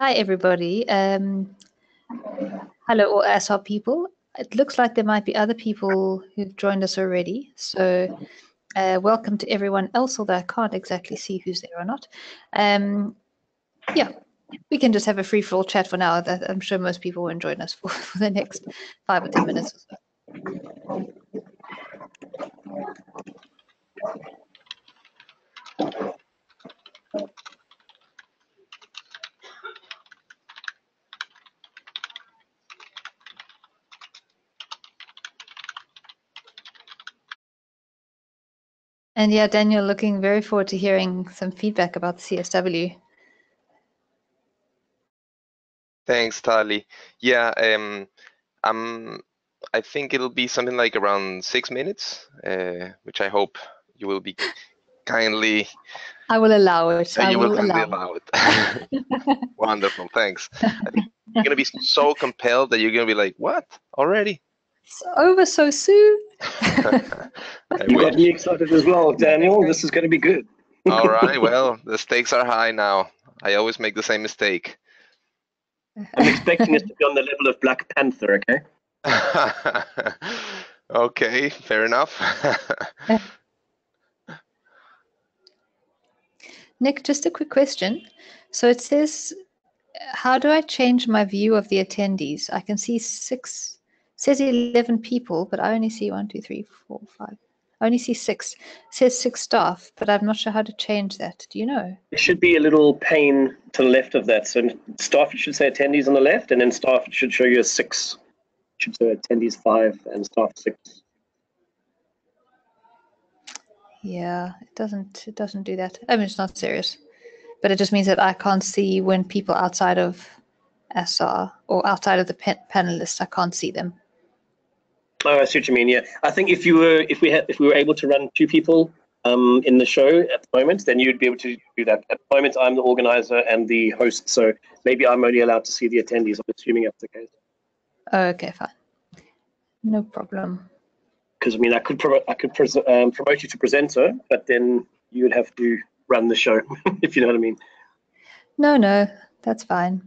Hi, everybody. Hello, all ASSAR people. It looks like there might be other people who've joined us already. So welcome to everyone else, although I can't exactly see who's there or not. Yeah, we can just have a free-for-all chat for now. I'm sure most people will join us for the next 5 or 10 minutes or so. And yeah, Daniel, looking very forward to hearing some feedback about the CSW. Thanks, Tali. Yeah, I think it'll be something like around 6 minutes, which I hope you will be kindly. I will allow it. You will kindly allow it. Wonderful, thanks. I think you're gonna be so compelled that you're gonna be like, "What? Already? It's over so soon." You got me excited as well, Daniel. This is going to be good. All right. Well, the stakes are high now. I always make the same mistake. I'm expecting us to be on the level of Black Panther, okay? Okay, fair enough. Nick, just a quick question. So it says, how do I change my view of the attendees? I can see six, it says 11 people, but I only see 1, 2, 3, 4, 5. I only see 6. It says 6 staff, but I'm not sure how to change that. Do you know? It should be a little pane to the left of that. So staff, it should say attendees on the left, and then staff, it should show you a 6. It should say attendees 5 and staff 6. Yeah, it doesn't do that. I mean, it's not serious, but it just means that I can't see when people outside of ASSAR or outside of the panelists, I can't see them. Oh, I see what you mean. Yeah, I think if we were able to run 2 people in the show at the moment, then you'd be able to do that. At the moment, I'm the organizer and the host, so maybe I'm only allowed to see the attendees. I'm assuming that's the case. Okay, fine, no problem. Because I mean, I could promote you to presenter, but then you would have to run the show, if you know what I mean. No, that's fine.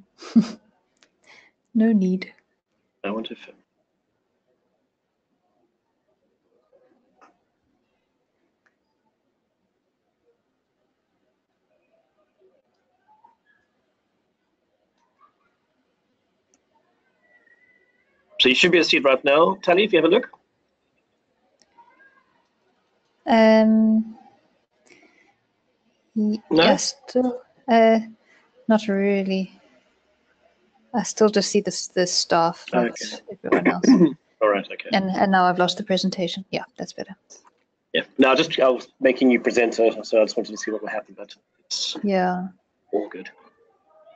No need. I want to. So you should be able to see it right now, Tali, if you have a look. No? Yes, still, not really. I still just see the staff, not everyone else. All right, okay. And now I've lost the presentation. Yeah, that's better. Yeah, no, I was making you presenter, so I just wanted to see what would happen, but it's all good.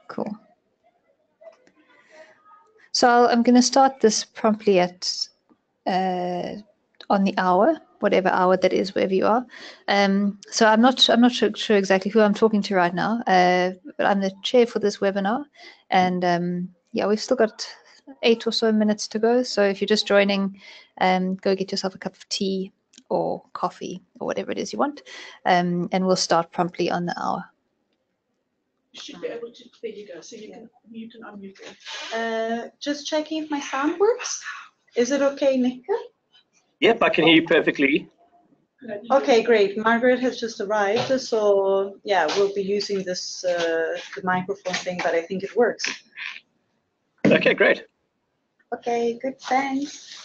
Cool. So I'm going to start this promptly at on the hour, whatever hour that is, wherever you are. So I'm not sure exactly who I'm talking to right now, but I'm the chair for this webinar, and yeah, we've still got 8 or so minutes to go. So if you're just joining, go get yourself a cup of tea or coffee or whatever it is you want, and we'll start promptly on the hour. You should be able to, there you go, so you can mute and unmute it. Just checking if my sound works. Is it okay, Nitya? Yep, I can hear you perfectly. Okay, great. Margaret has just arrived, so yeah, we'll be using this the microphone thing, but I think it works. Okay, great. Okay, good, thanks.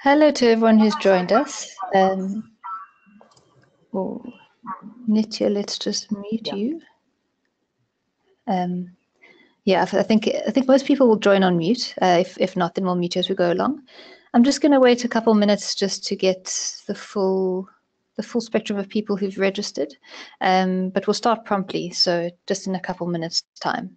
Hello to everyone who's joined us. Nitya, let's just mute you. Yeah, I think most people will join on mute. If not, then we'll mute you as we go along. I'm just going to wait a couple minutes just to get the full spectrum of people who've registered. But we'll start promptly, so just in a couple minutes' time.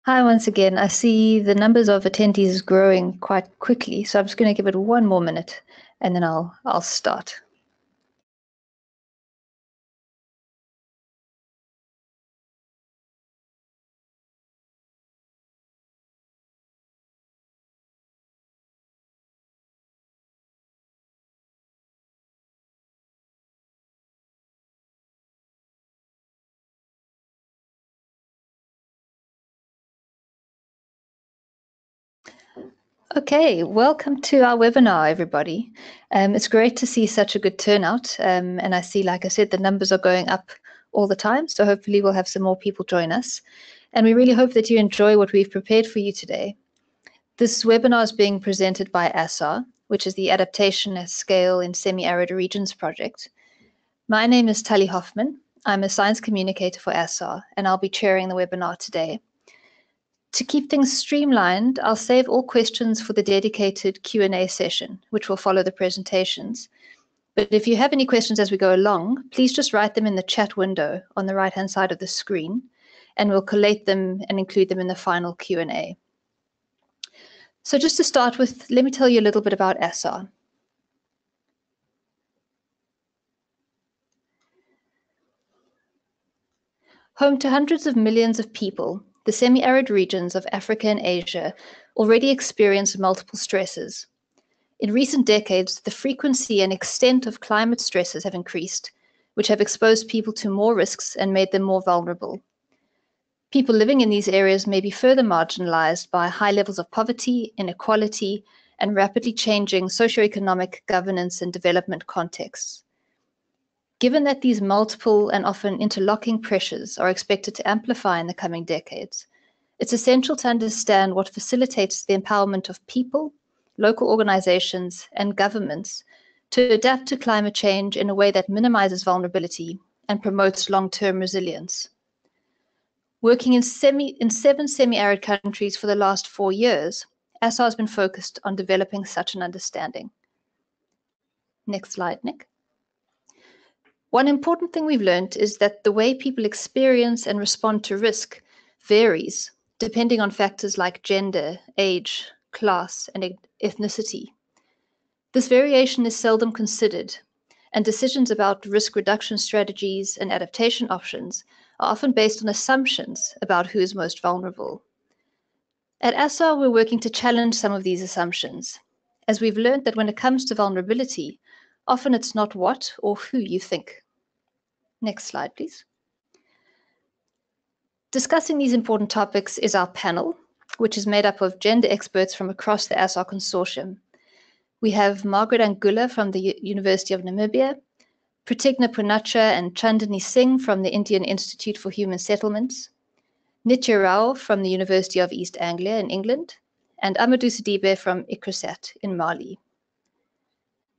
Hi once again. I see the numbers of attendees is growing quite quickly, so I'm just going to give it one more minute, and then I'll start. Okay, welcome to our webinar, everybody. It's great to see such a good turnout, and I see, like I said, the numbers are going up all the time, so hopefully we'll have some more people join us. And we really hope that you enjoy what we've prepared for you today. This webinar is being presented by ASSAR, which is the Adaptation at Scale in Semi-Arid Regions project. My name is Tali Hoffman. I'm a science communicator for ASSAR, and I'll be chairing the webinar today. To keep things streamlined, I'll save all questions for the dedicated Q&A session, which will follow the presentations. But if you have any questions as we go along, please just write them in the chat window on the right-hand side of the screen, and we'll collate them and include them in the final Q&A. So just to start with, let me tell you a little bit about ASSAR. Home to hundreds of millions of people, the semi-arid regions of Africa and Asia already experience multiple stresses. In recent decades, the frequency and extent of climate stresses have increased, which have exposed people to more risks and made them more vulnerable. People living in these areas may be further marginalized by high levels of poverty, inequality, and rapidly changing socioeconomic, governance, and development contexts. Given that these multiple and often interlocking pressures are expected to amplify in the coming decades, it's essential to understand what facilitates the empowerment of people, local organizations, and governments to adapt to climate change in a way that minimizes vulnerability and promotes long-term resilience. Working in 7 semi-arid countries for the last 4 years, ASSAR has been focused on developing such an understanding. Next slide, Nick. One important thing we've learned is that the way people experience and respond to risk varies depending on factors like gender, age, class, and ethnicity. This variation is seldom considered, and decisions about risk reduction strategies and adaptation options are often based on assumptions about who is most vulnerable. At ASSAR, we're working to challenge some of these assumptions as we've learned that when it comes to vulnerability, often it's not what or who you think. Next slide, please. Discussing these important topics is our panel, which is made up of gender experts from across the ASSAR consortium. We have Margaret Angula from the University of Namibia, Prathigna Poonacha and Chandni Singh from the Indian Institute for Human Settlements, Nitya from the University of East Anglia in England, and Amadou Sidibe from ICRISAT in Mali.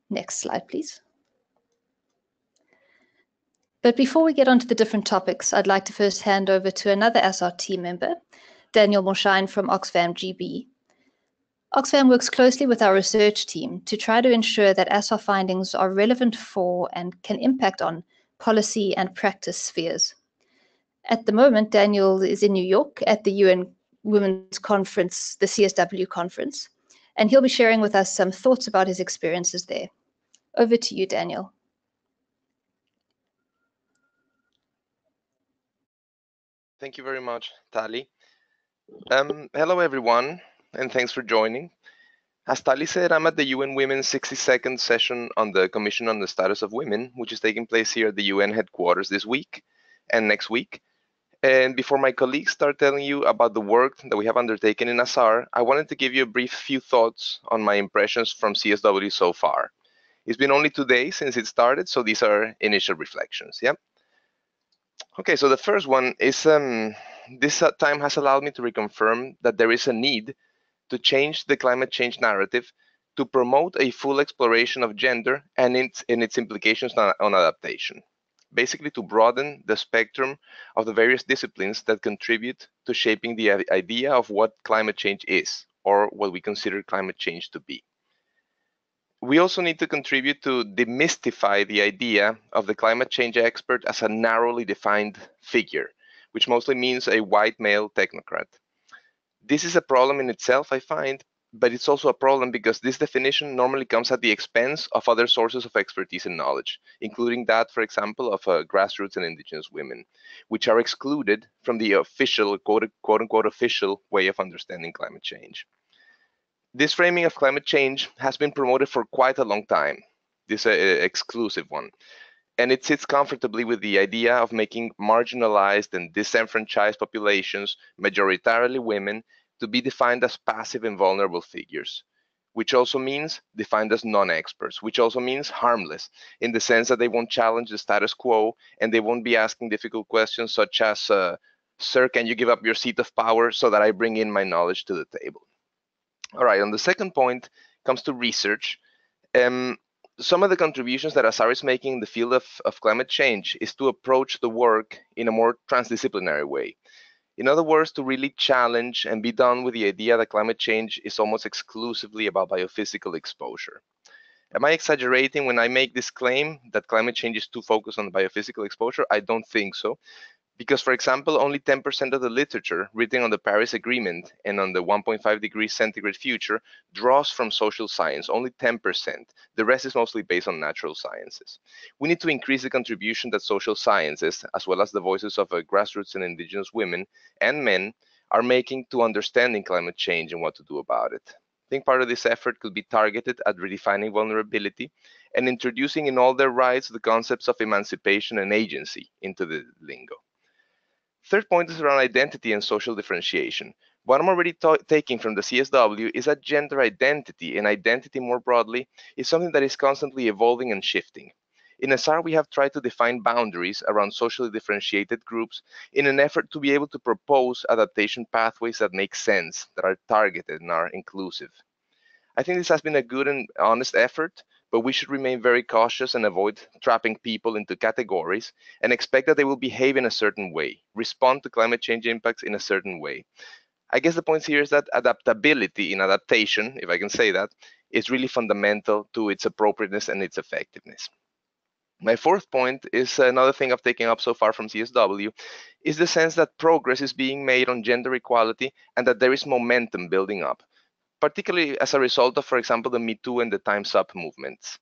Next slide, please. But before we get on to the different topics, I'd like to first hand over to another ASSAR team member, Daniel Morchain from Oxfam GB. Oxfam works closely with our research team to try to ensure that ASSAR findings are relevant for and can impact on policy and practice spheres. At the moment, Daniel is in New York at the UN Women's Conference, the CSW conference, and he'll be sharing with us some thoughts about his experiences there. Over to you, Daniel. Thank you very much, Tali. Hello, everyone, and thanks for joining. As Tali said, I'm at the UN Women's 62nd session on the Commission on the Status of Women, which is taking place here at the UN headquarters this week and next week. And before my colleagues start telling you about the work that we have undertaken in ASSAR, I wanted to give you a brief few thoughts on my impressions from CSW so far. It's been only 2 days since it started, so these are initial reflections, yeah? Okay, so the first one is this time has allowed me to reconfirm that there is a need to change the climate change narrative to promote a full exploration of gender and its implications on adaptation. Basically, to broaden the spectrum of the various disciplines that contribute to shaping the idea of what climate change is, or what we consider climate change to be. We also need to contribute to demystify the idea of the climate change expert as a narrowly defined figure, which mostly means a white male technocrat. This is a problem in itself, I find, but it's also a problem because this definition normally comes at the expense of other sources of expertise and knowledge, including that, for example, of grassroots and indigenous women, which are excluded from the official, quote-unquote official way of understanding climate change. This framing of climate change has been promoted for quite a long time, this exclusive one, and it sits comfortably with the idea of making marginalized and disenfranchised populations, majoritarily women, to be defined as passive and vulnerable figures, which also means defined as non-experts, which also means harmless, in the sense that they won't challenge the status quo and they won't be asking difficult questions such as, sir, can you give up your seat of power so that I bring in my knowledge to the table? All right, on the second point comes to research. Some of the contributions that ASSAR is making in the field of climate change is to approach the work in a more transdisciplinary way. In other words, to really challenge and be done with the idea that climate change is almost exclusively about biophysical exposure. Am I exaggerating when I make this claim that climate change is too focused on biophysical exposure? I don't think so. Because, for example, only 10% of the literature written on the Paris Agreement and on the 1.5 degrees centigrade future draws from social science, only 10%. The rest is mostly based on natural sciences. We need to increase the contribution that social sciences, as well as the voices of grassroots and indigenous women and men, are making to understanding climate change and what to do about it. I think part of this effort could be targeted at redefining vulnerability and introducing in all their rights the concepts of emancipation and agency into the lingo. Third point is around identity and social differentiation. What I'm already taking from the CSW is that gender identity and identity more broadly is something that is constantly evolving and shifting. In ASSAR, we have tried to define boundaries around socially differentiated groups in an effort to be able to propose adaptation pathways that make sense, that are targeted and are inclusive. I think this has been a good and honest effort, but we should remain very cautious and avoid trapping people into categories and expect that they will behave in a certain way, respond to climate change impacts in a certain way. I guess the point here is that adaptability in adaptation, if I can say that, is really fundamental to its appropriateness and its effectiveness. My fourth point is another thing I've taken up so far from CSW, is the sense that progress is being made on gender equality and that there is momentum building up, particularly as a result of, for example, the Me Too and the Time's Up movements.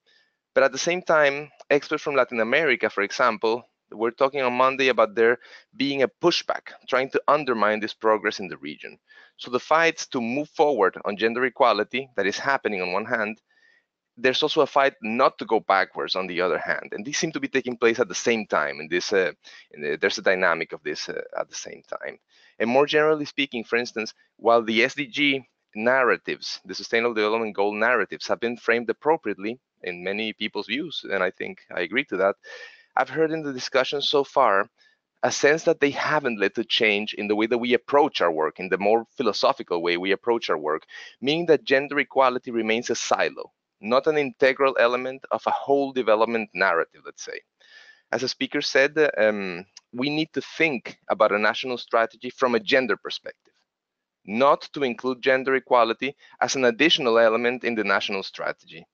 But at the same time, experts from Latin America, for example, were talking on Monday about there being a pushback, trying to undermine this progress in the region. So the fights to move forward on gender equality that is happening on one hand, there's also a fight not to go backwards on the other hand, and these seem to be taking place at the same time. And this, there's a dynamic of this at the same time. And more generally speaking, for instance, while the SDG narratives, the Sustainable Development Goal narratives, have been framed appropriately in many people's views, and I think I agree to that, I've heard in the discussion so far a sense that they haven't led to change in the way that we approach our work, in the more philosophical way we approach our work, meaning that gender equality remains a silo, not an integral element of a whole development narrative, let's say. As a speaker said, we need to think about a national strategy from a gender perspective, not to include gender equality as an additional element in the national strategy.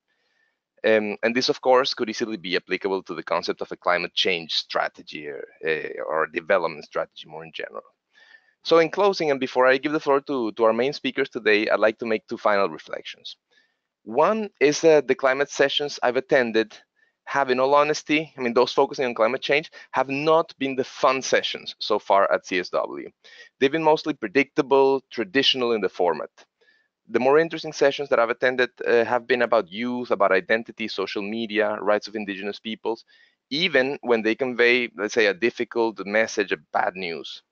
And this, of course, could easily be applicable to the concept of a climate change strategy or a development strategy more in general. So in closing, and before I give the floor to our main speakers today, I'd like to make two final reflections. One is that the climate sessions I've attended have, in all honesty, I mean, those focusing on climate change, have not been the fun sessions so far at CSW. They've been mostly predictable, traditional in the format. The more interesting sessions that I've attended have been about youth, about identity, social media, rights of indigenous peoples, even when they convey, let's say, a difficult message of bad news.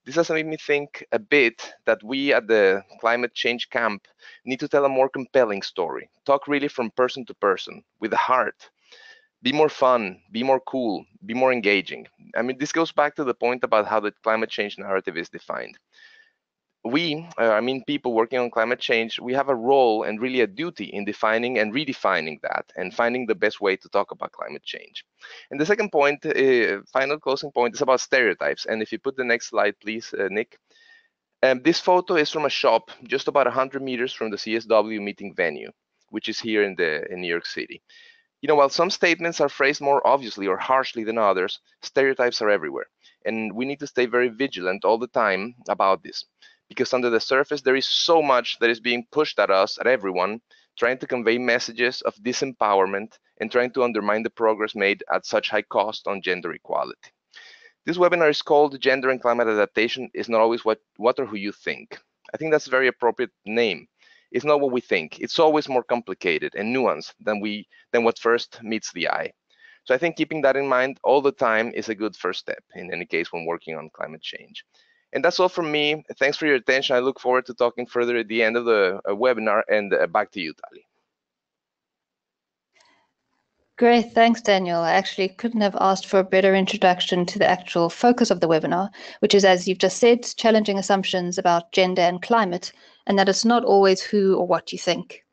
This has made me think a bit that we at the climate change camp need to tell a more compelling story, talk really from person to person, with the heart, be more fun, be more cool, be more engaging. I mean, this goes back to the point about how the climate change narrative is defined. We, I mean people working on climate change, we have a role and really a duty in defining and redefining that and finding the best way to talk about climate change. And the second point, final closing point, is about stereotypes. And if you put the next slide, please, Nick. This photo is from a shop just about 100 meters from the CSW meeting venue, which is here in New York City. You know, while some statements are phrased more obviously or harshly than others, stereotypes are everywhere. And we need to stay very vigilant all the time about this, because under the surface, there is so much that is being pushed at us, at everyone, trying to convey messages of disempowerment and trying to undermine the progress made at such high cost on gender equality. This webinar is called Gender and Climate Adaptation is Not Always What or Who You Think. I think that's a very appropriate name. It's not what we think. It's always more complicated and nuanced than what first meets the eye. So I think keeping that in mind all the time is a good first step, in any case, when working on climate change. And that's all from me. Thanks for your attention. I look forward to talking further at the end of the webinar, and back to you, Tali. Great, thanks, Daniel. I actually couldn't have asked for a better introduction to the actual focus of the webinar, which is, as you've just said, challenging assumptions about gender and climate, and that it's not always who or what you think.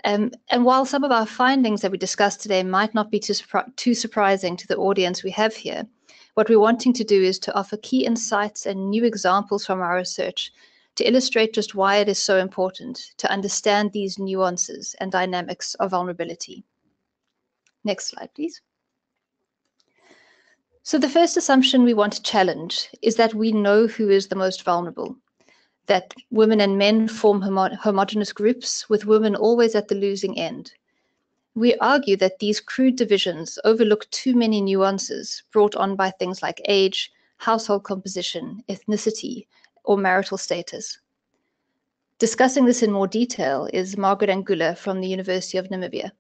And while some of our findings that we discussed today might not be too surprising to the audience we have here, what we're wanting to do is to offer key insights and new examples from our research to illustrate just why it is so important to understand these nuances and dynamics of vulnerability. Next slide, please. So the first assumption we want to challenge is that we know who is the most vulnerable, that women and men form homogeneous groups, with women always at the losing end. We argue that these crude divisions overlook too many nuances brought on by things like age, household composition, ethnicity, or marital status. Discussing this in more detail is Margaret Angula from the University of Namibia.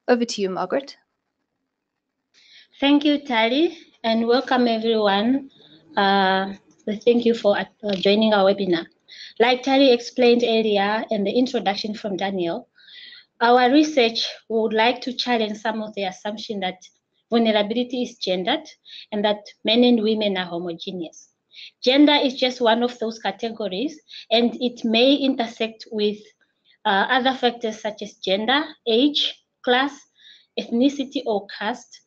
Over to you, Margaret. Thank you, Tali, and welcome everyone. Thank you for joining our webinar. Like Tali explained earlier in the introduction from Daniel, our research would like to challenge some of the assumption that vulnerability is gendered and that men and women are homogeneous. Gender is just one of those categories, and it may intersect with other factors such as gender, age, class, ethnicity, or caste,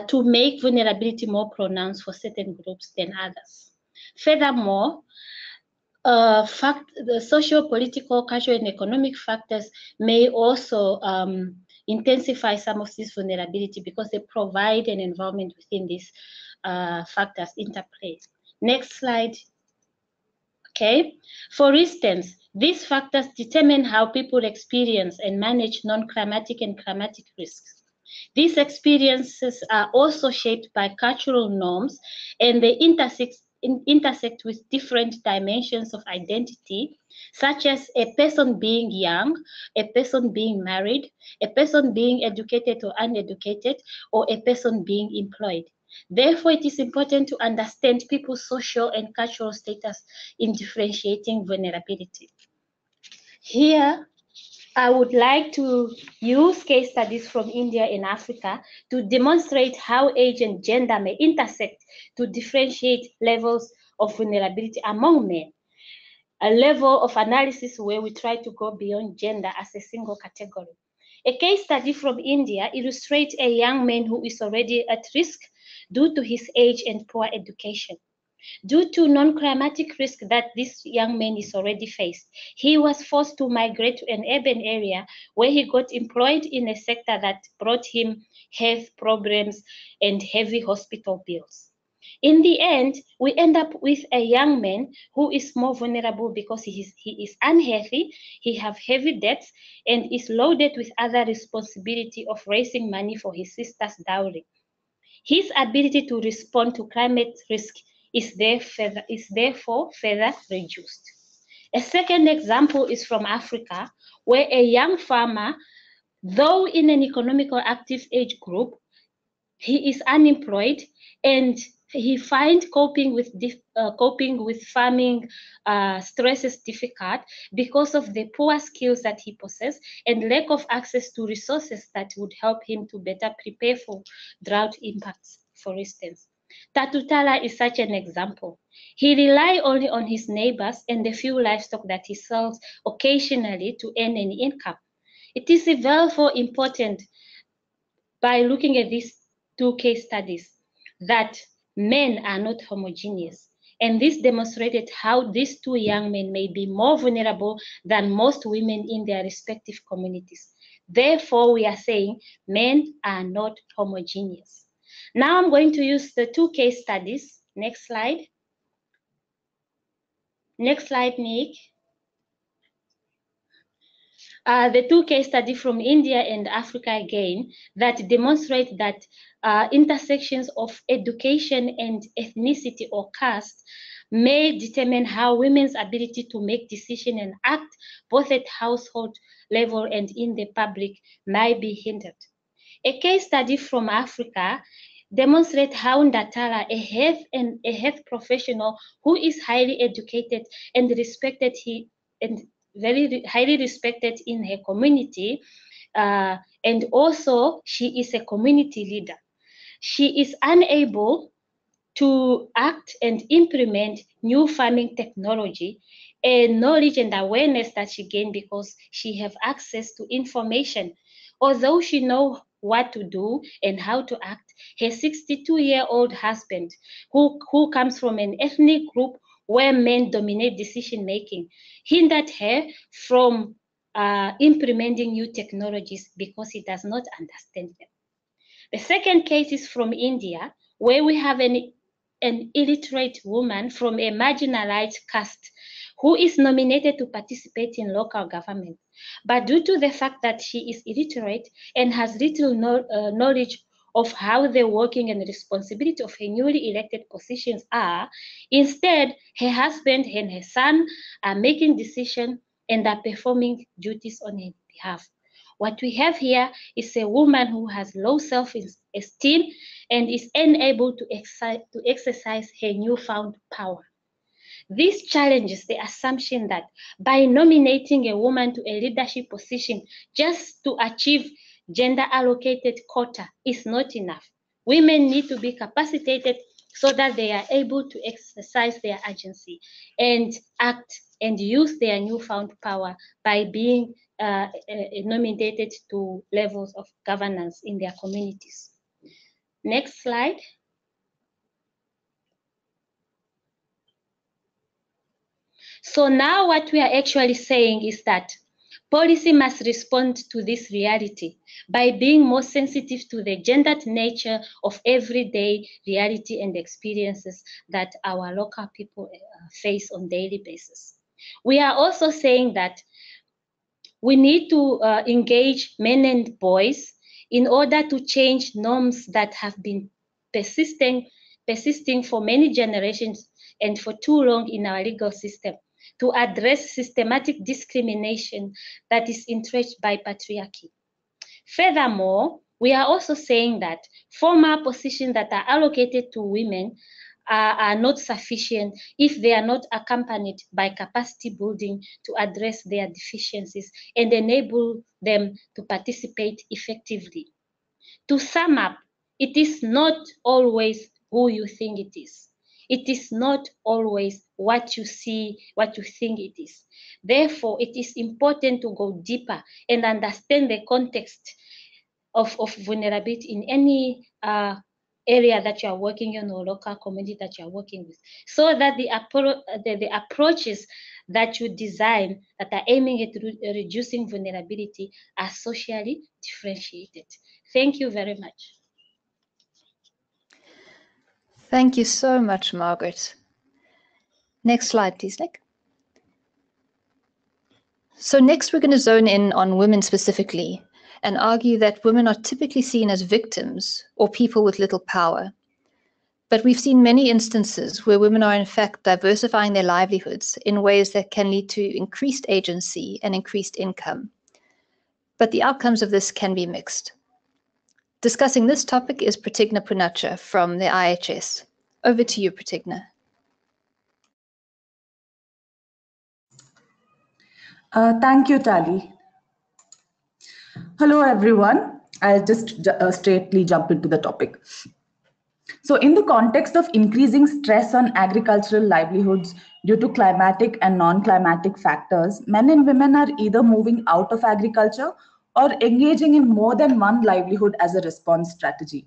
to make vulnerability more pronounced for certain groups than others. Furthermore, the social, political, cultural, and economic factors may also intensify some of this vulnerability because they provide an environment within these factors interplay. Next slide. Okay. For instance, these factors determine how people experience and manage non-climatic and climatic risks. These experiences are also shaped by cultural norms, and they intersect with different dimensions of identity, such as a person being young, a person being married, a person being educated or uneducated, or a person being employed. Therefore, it is important to understand people's social and cultural status in differentiating vulnerability. Here, I would like to use case studies from India and Africa to demonstrate how age and gender may intersect to differentiate levels of vulnerability among men. A level of analysis where we try to go beyond gender as a single category. A case study from India illustrates a young man who is already at risk due to his age and poor education. Due to non-climatic risk that this young man is already faced, he was forced to migrate to an urban area where he got employed in a sector that brought him health problems and heavy hospital bills. In the end, we end up with a young man who is more vulnerable because he is unhealthy, he has heavy debts, and is loaded with other responsibility of raising money for his sister's dowry. His ability to respond to climate risk is therefore further reduced. A second example is from Africa, where a young farmer, though in an economical active age group, he is unemployed and he finds coping with farming stresses difficult because of the poor skills that he possesses and lack of access to resources that would help him to better prepare for drought impacts, for instance. Tatutala is such an example. He relies only on his neighbors and the few livestock that he sells occasionally to earn an income. It is therefore important, by looking at these two case studies, that men are not homogeneous. And this demonstrated how these two young men may be more vulnerable than most women in their respective communities. Therefore, we are saying men are not homogeneous. Now I'm going to use the two case studies. Next slide. Next slide, Nick. The two case studies from India and Africa again that demonstrate that intersections of education and ethnicity or caste may determine how women's ability to make decisions and act both at household level and in the public might be hindered. A case study from Africa demonstrates how Ndatala, a health professional who is highly educated and respected, very highly respected in her community, and also she is a community leader. She is unable to act and implement new farming technology and knowledge and awareness that she gained because she have access to information. Although she knows what to do and how to act, her 62-year-old husband, who comes from an ethnic group where men dominate decision-making, hindered her from implementing new technologies because he does not understand them. The second case is from India, where we have an illiterate woman from a marginalized caste who is nominated to participate in local government. But due to the fact that she is illiterate and has little knowledge of how the working and responsibility of her newly elected positions are, instead, her husband and her son are making decisions and are performing duties on her behalf. What we have here is a woman who has low self-esteem and is unable to exercise her newfound power. This challenges the assumption that by nominating a woman to a leadership position just to achieve gender-allocated quota is not enough. Women need to be capacitated so that they are able to exercise their agency and act and use their newfound power by being nominated to levels of governance in their communities. Next slide. So now what we are actually saying is that policy must respond to this reality by being more sensitive to the gendered nature of everyday reality and experiences that our local people face on a daily basis. We are also saying that we need to engage men and boys in order to change norms that have been persisting for many generations and for too long in our legal system, to address systematic discrimination that is entrenched by patriarchy. Furthermore, we are also saying that formal positions that are allocated to women are not sufficient if they are not accompanied by capacity building to address their deficiencies and enable them to participate effectively. To sum up, it is not always who you think it is. It is not always what you see, what you think it is. Therefore, it is important to go deeper and understand the context of vulnerability in any area that you are working in or local community that you are working with, so that the approaches that you design that are aiming at reducing vulnerability are socially differentiated. Thank you very much. Thank you so much, Margaret. Next slide, please, Nick. So next we're going to zone in on women specifically and argue that women are typically seen as victims or people with little power. But we've seen many instances where women are in fact diversifying their livelihoods in ways that can lead to increased agency and increased income. But the outcomes of this can be mixed. Discussing this topic is Prathigna Poonacha from the IHS. Over to you, Prathigna. Thank you, Tali. Hello, everyone. I'll just straightly jump into the topic. So in the context of increasing stress on agricultural livelihoods due to climatic and non-climatic factors, men and women are either moving out of agriculture or engaging in more than one livelihood as a response strategy.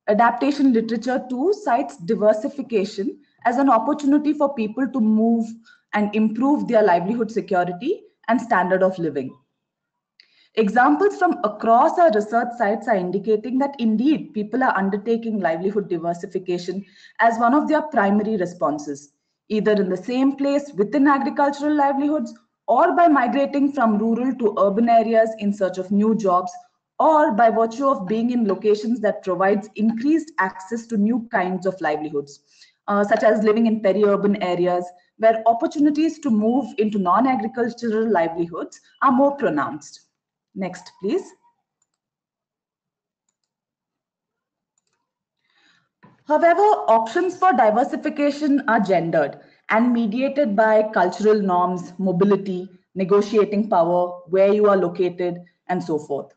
Adaptation literature too cites diversification as an opportunity for people to move and improve their livelihood security and standard of living. Examples from across our research sites are indicating that indeed people are undertaking livelihood diversification as one of their primary responses, either in the same place within agricultural livelihoods or by migrating from rural to urban areas in search of new jobs, or by virtue of being in locations that provides increased access to new kinds of livelihoods, such as living in peri-urban areas where opportunities to move into non-agricultural livelihoods are more pronounced. Next, please. However, options for diversification are gendered and mediated by cultural norms, mobility, negotiating power, where you are located, and so forth.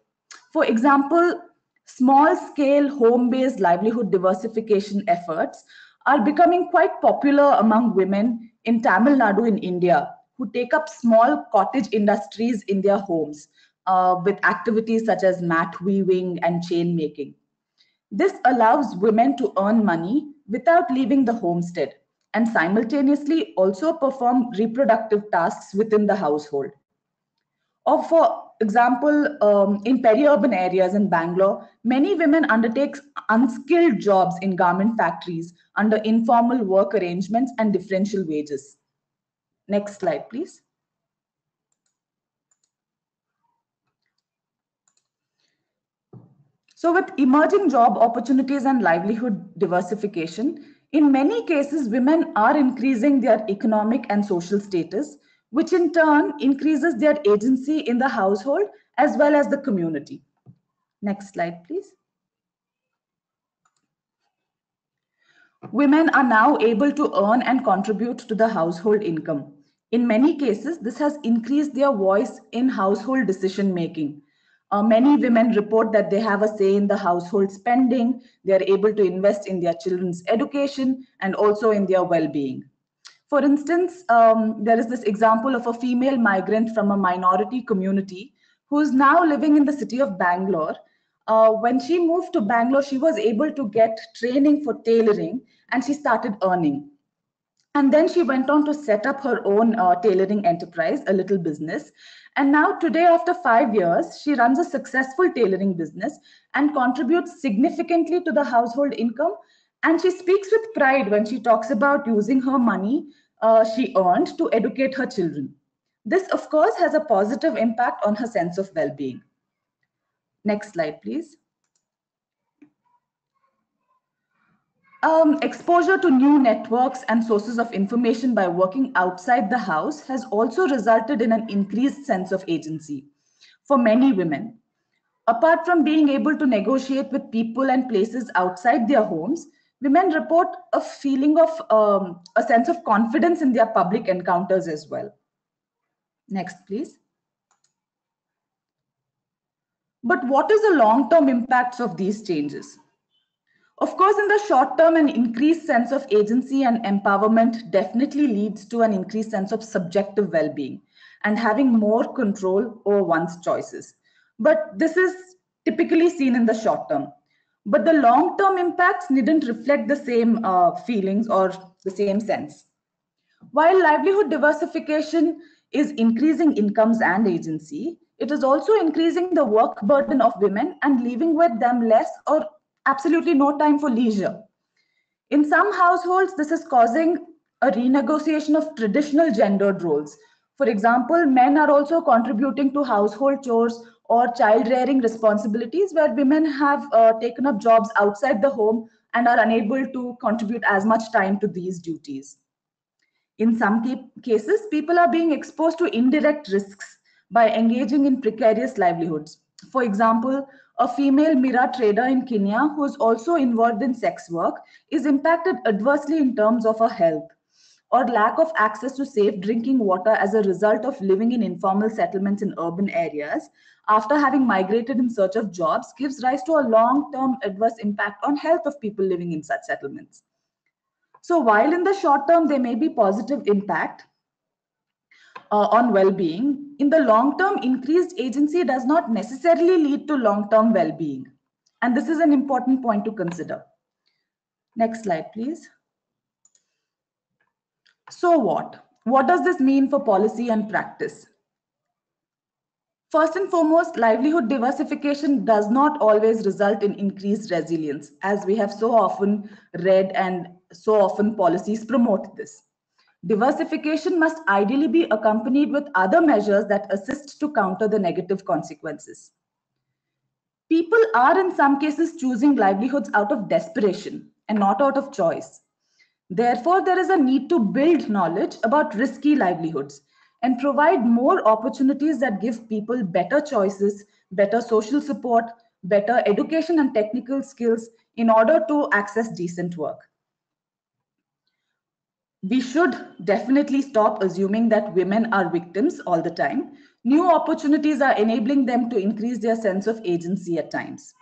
For example, small-scale home-based livelihood diversification efforts are becoming quite popular among women in Tamil Nadu in India, who take up small cottage industries in their homes with activities such as mat weaving and chain making. This allows women to earn money without leaving the homestead and simultaneously also perform reproductive tasks within the household. Or for example, in peri-urban areas in Bangalore, many women undertake unskilled jobs in garment factories under informal work arrangements and differential wages. Next slide, please. So with emerging job opportunities and livelihood diversification, in many cases, women are increasing their economic and social status, which in turn increases their agency in the household as well as the community. Next slide, please. Women are now able to earn and contribute to the household income. In many cases, this has increased their voice in household decision making. Many women report that they have a say in the household spending, they are able to invest in their children's education and also in their well-being. For instance, there is this example of a female migrant from a minority community who is now living in the city of Bangalore. When she moved to Bangalore, she was able to get training for tailoring and she started earning. And then she went on to set up her own tailoring enterprise, a little business. And now today, after 5 years, she runs a successful tailoring business and contributes significantly to the household income. And she speaks with pride when she talks about using her money she earned to educate her children. This, of course, has a positive impact on her sense of well-being. Next slide, please. Exposure to new networks and sources of information by working outside the house has also resulted in an increased sense of agency for many women. Apart from being able to negotiate with people and places outside their homes, women report a feeling of a sense of confidence in their public encounters as well. Next, please. But what is the long-term impacts of these changes? Of course, in the short term, an increased sense of agency and empowerment definitely leads to an increased sense of subjective well-being and having more control over one's choices. But this is typically seen in the short term. But the long-term impacts needn't reflect the same feelings or the same sense. While livelihood diversification is increasing incomes and agency, it is also increasing the work burden of women and leaving with them less or absolutely no time for leisure. In some households, this is causing a renegotiation of traditional gendered roles. For example, men are also contributing to household chores or child rearing responsibilities where women have taken up jobs outside the home and are unable to contribute as much time to these duties. In some cases, people are being exposed to indirect risks by engaging in precarious livelihoods. For example, a female mirror trader in Kenya who is also involved in sex work is impacted adversely in terms of her health, or lack of access to safe drinking water as a result of living in informal settlements in urban areas after having migrated in search of jobs gives rise to a long-term adverse impact on health of people living in such settlements. So while in the short term, there may be positive impact on well-being, in the long term, increased agency does not necessarily lead to long-term well-being. And this is an important point to consider. Next slide, please. So what? What does this mean for policy and practice? First and foremost, livelihood diversification does not always result in increased resilience, as we have so often read and so often policies promote this. Diversification must ideally be accompanied with other measures that assist to counter the negative consequences. People are in some cases choosing livelihoods out of desperation and not out of choice. Therefore, there is a need to build knowledge about risky livelihoods and provide more opportunities that give people better choices, better social support, better education and technical skills in order to access decent work. We should definitely stop assuming that women are victims all the time. New opportunities are enabling them to increase their sense of agency at times.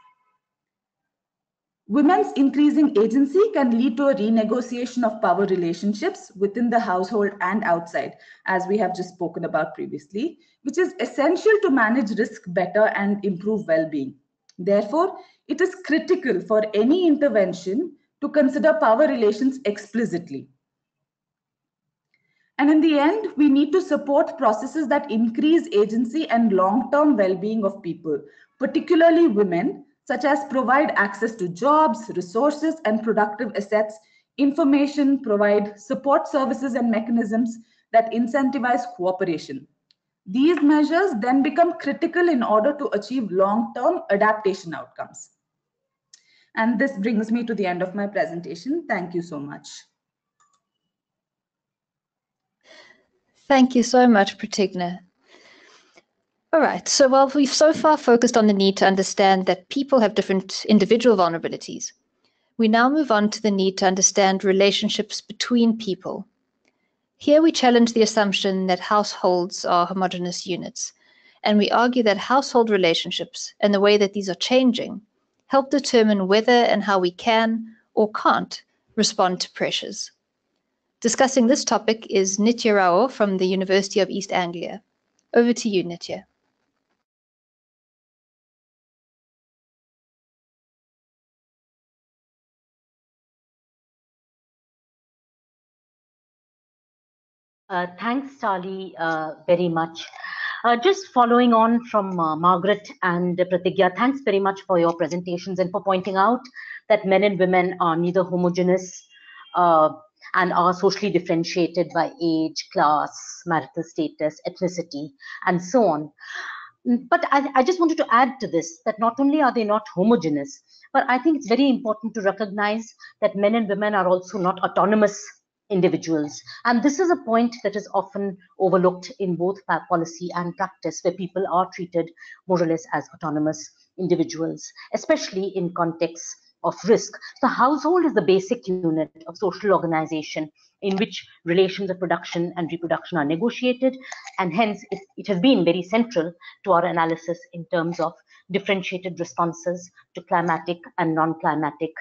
Women's increasing agency can lead to a renegotiation of power relationships within the household and outside, as we have just spoken about previously, which is essential to manage risk better and improve well-being. Therefore, it is critical for any intervention to consider power relations explicitly. And in the end, we need to support processes that increase agency and long-term well-being of people, particularly women, such as provide access to jobs, resources, and productive assets, information, provide support services and mechanisms that incentivize cooperation. These measures then become critical in order to achieve long-term adaptation outcomes. And this brings me to the end of my presentation. Thank you so much. Thank you so much, Prathigna. All right, so while we've so far focused on the need to understand that people have different individual vulnerabilities, we now move on to the need to understand relationships between people. Here we challenge the assumption that households are homogeneous units, and we argue that household relationships and the way that these are changing help determine whether and how we can or can't respond to pressures. Discussing this topic is Nitya Rao from the University of East Anglia. Over to you, Nitya. Thanks, Tali, very much. Just following on from Margaret and Prathigna, thanks very much for your presentations and for pointing out that men and women are neither homogeneous and are socially differentiated by age, class, marital status, ethnicity, and so on. But I just wanted to add to this that not only are they not homogeneous, but I think it's very important to recognize that men and women are also not autonomous individuals. And this is a point that is often overlooked in both policy and practice, where people are treated more or less as autonomous individuals, especially in contexts of risk. The household is the basic unit of social organization in which relations of production and reproduction are negotiated, and hence it has been very central to our analysis in terms of differentiated responses to climatic and non-climatic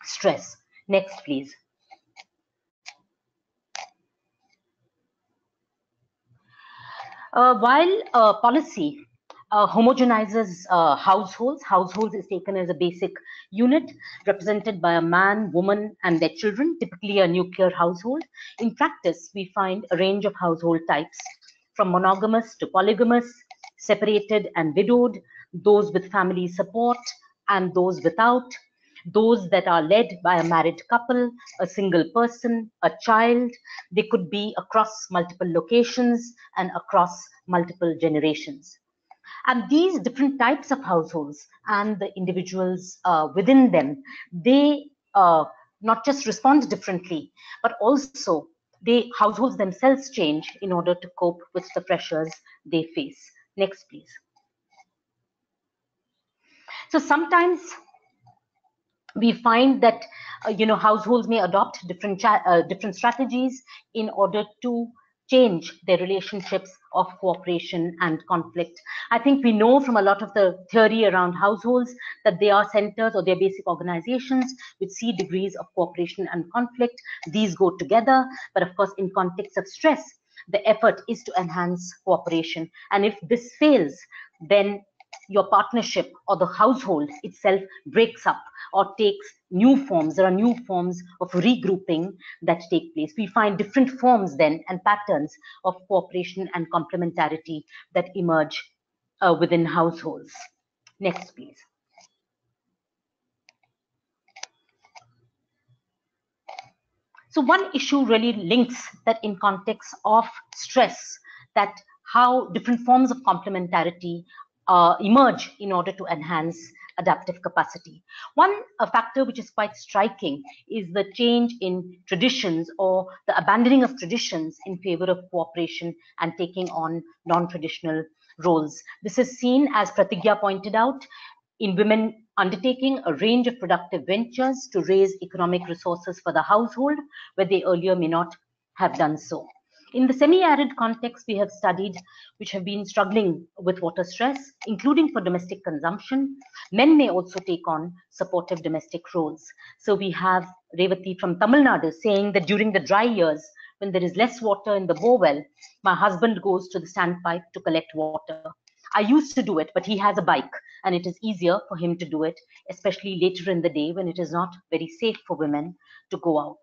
stress. Next, please. While policy homogenizes households is taken as a basic unit represented by a man, woman, and their children, typically a nuclear household. In practice, we find a range of household types, from monogamous to polygamous, separated and widowed, those with family support and those without, those that are led by a married couple, a single person, a child. They could be across multiple locations and across multiple generations. And these different types of households and the individuals within them, they not just respond differently, but also households themselves change in order to cope with the pressures they face. Next, please. So sometimes we find that households may adopt different strategies in order to change their relationships of cooperation and conflict. I think we know from a lot of the theory around households that they are centers or they're basic organizations which see degrees of cooperation and conflict. These go together, but of course, in context of stress, the effort is to enhance cooperation. And if this fails, then your partnership or the household itself breaks up or takes new forms. There are new forms of regrouping that take place. We find different forms then and patterns of cooperation and complementarity that emerge within households. Next, please. So one issue really links that in context of stress, that how different forms of complementarity emerge in order to enhance adaptive capacity. One factor which is quite striking is the change in traditions or the abandoning of traditions in favor of cooperation and taking on non-traditional roles. This is seen, as Prathigna pointed out, in women undertaking a range of productive ventures to raise economic resources for the household, where they earlier may not have done so. In the semi-arid context we have studied, which have been struggling with water stress, including for domestic consumption, men may also take on supportive domestic roles. So we have Revati from Tamil Nadu saying that during the dry years, when there is less water in the borewell, my husband goes to the standpipe to collect water. I used to do it, but he has a bike and it is easier for him to do it, especially later in the day when it is not very safe for women to go out.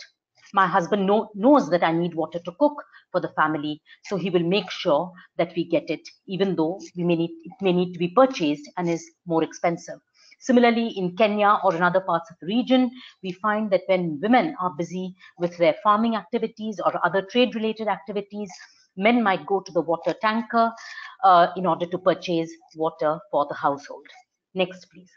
My husband knows that I need water to cook for the family, so he will make sure that we get it, even though it may need to be purchased and is more expensive. Similarly, in Kenya or in other parts of the region, we find that when women are busy with their farming activities or other trade-related activities, men might go to the water tanker in order to purchase water for the household. Next, please.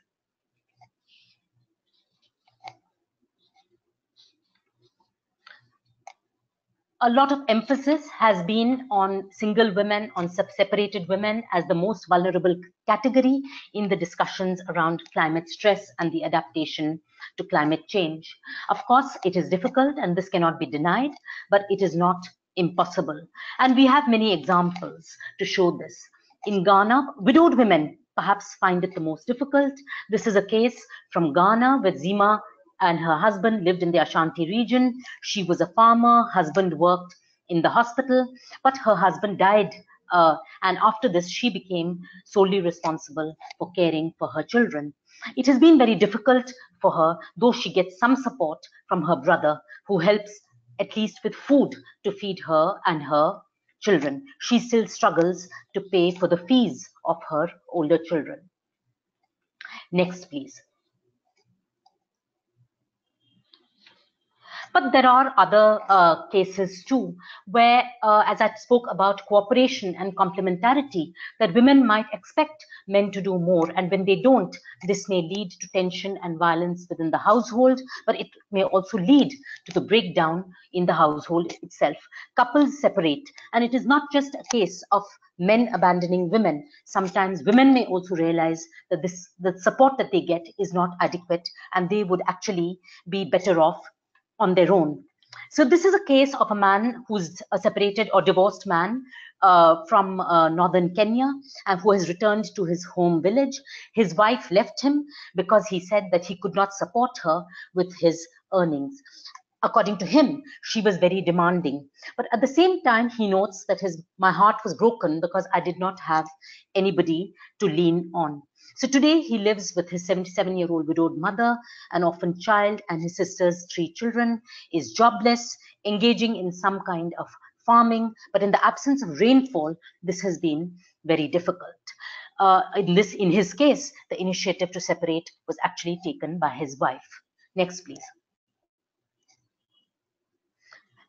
A lot of emphasis has been on single women, on separated women as the most vulnerable category in the discussions around climate stress and the adaptation to climate change. Of course, it is difficult and this cannot be denied, but it is not impossible. And we have many examples to show this. In Ghana, widowed women perhaps find it the most difficult. This is a case from Ghana where Zima and her husband lived in the Ashanti region. She was a farmer, husband worked in the hospital, but her husband died. And after this, she became solely responsible for caring for her children. It has been very difficult for her, though she gets some support from her brother, who helps at least with food to feed her and her children. She still struggles to pay for the fees of her older children. Next, please. But there are other cases too, where, as I spoke about cooperation and complementarity, that women might expect men to do more, and when they don't, this may lead to tension and violence within the household, but it may also lead to the breakdown in the household itself. Couples separate, and it is not just a case of men abandoning women. Sometimes women may also realize that the support that they get is not adequate, and they would actually be better off on their own. So this is a case of a man who's a separated or divorced man from northern Kenya, and who has returned to his home village. His wife left him because he said that he could not support her with his earnings. According to him, she was very demanding. But at the same time, he notes that my heart was broken because I did not have anybody to lean on. So today he lives with his 77-year-old widowed mother, an orphan child, and his sister's 3 children, is jobless, engaging in some kind of farming, but in the absence of rainfall, this has been very difficult. In his case, the initiative to separate was actually taken by his wife. Next, please.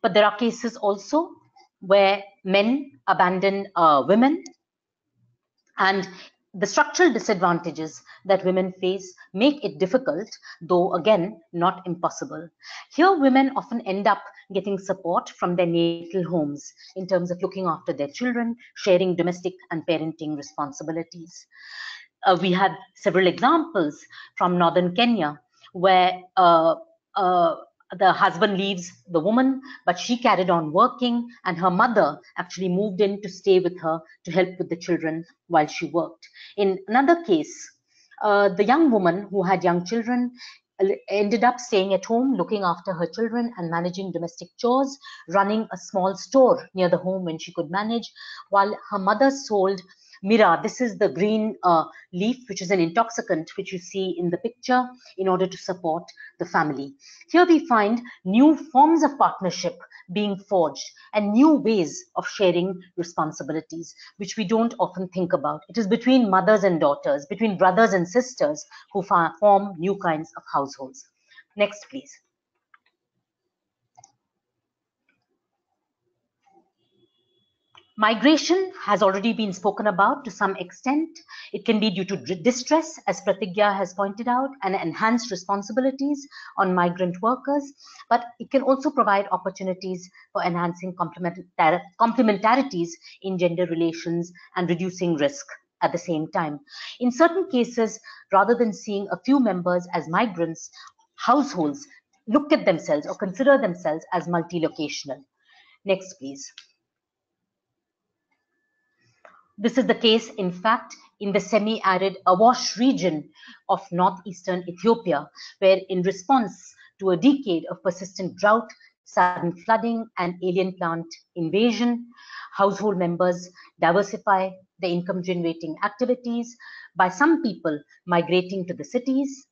But there are cases also where men abandon women, and the structural disadvantages that women face make it difficult, though again, not impossible. Here, women often end up getting support from their natal homes in terms of looking after their children, sharing domestic and parenting responsibilities. We have several examples from northern Kenya where the husband leaves the woman, but she carried on working, and her mother actually moved in to stay with her to help with the children while she worked. In another case, the young woman who had young children ended up staying at home, looking after her children and managing domestic chores, running a small store near the home when she could manage, while her mother sold Mira. This is the green leaf, which is an intoxicant, which you see in the picture, in order to support the family. Here we find new forms of partnership being forged and new ways of sharing responsibilities, which we don't often think about. It is between mothers and daughters, between brothers and sisters, who form new kinds of households. Next, please. Migration has already been spoken about to some extent. It can be due to distress, as Prathigna has pointed out, and enhanced responsibilities on migrant workers, but it can also provide opportunities for enhancing complementarities in gender relations and reducing risk at the same time. In certain cases, rather than seeing a few members as migrants, households look at themselves or consider themselves as multi-locational. Next, please. This is the case, in fact, in the semi-arid Awash region of northeastern Ethiopia, where in response to a decade of persistent drought, sudden flooding, and alien plant invasion, household members diversify their income-generating activities, by some people migrating to the cities,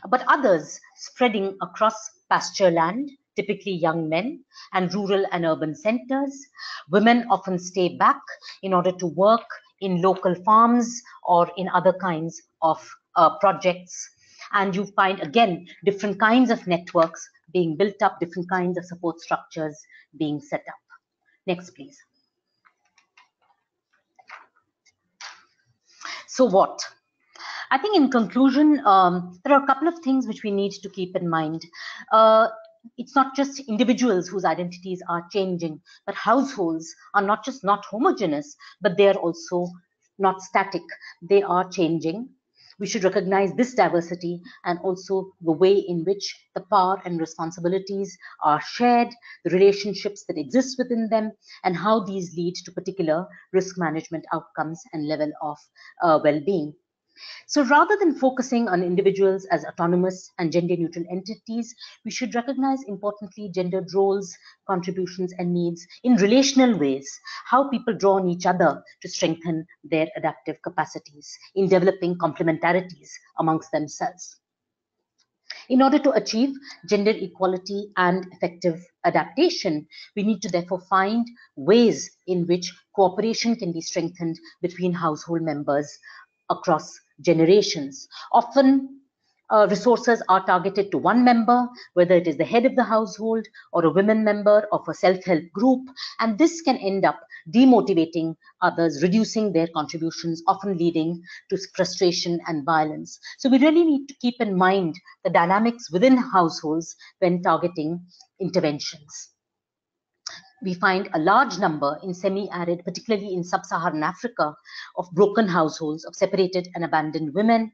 but others spreading across pasture land, typically young men, and rural and urban centers. Women often stay back in order to work in local farms or in other kinds of projects. And you find, again, different kinds of networks being built up, different kinds of support structures being set up. Next, please. So what? I think in conclusion, there are a couple of things which we need to keep in mind. It's not just individuals whose identities are changing, but households are not just not homogeneous, but they are also not static. They are changing. We should recognize this diversity and also the way in which the power and responsibilities are shared, the relationships that exist within them, and how these lead to particular risk management outcomes and level of well-being. So rather than focusing on individuals as autonomous and gender-neutral entities, we should recognize importantly gendered roles, contributions, and needs in relational ways, how people draw on each other to strengthen their adaptive capacities in developing complementarities amongst themselves. In order to achieve gender equality and effective adaptation, we need to therefore find ways in which cooperation can be strengthened between household members across generations. Often resources are targeted to one member, whether it is the head of the household or a women member of a self-help group, and this can end up demotivating others, reducing their contributions, often leading to frustration and violence. So we really need to keep in mind the dynamics within households when targeting interventions. We find a large number in semi-arid, particularly in sub-Saharan Africa, of broken households, of separated and abandoned women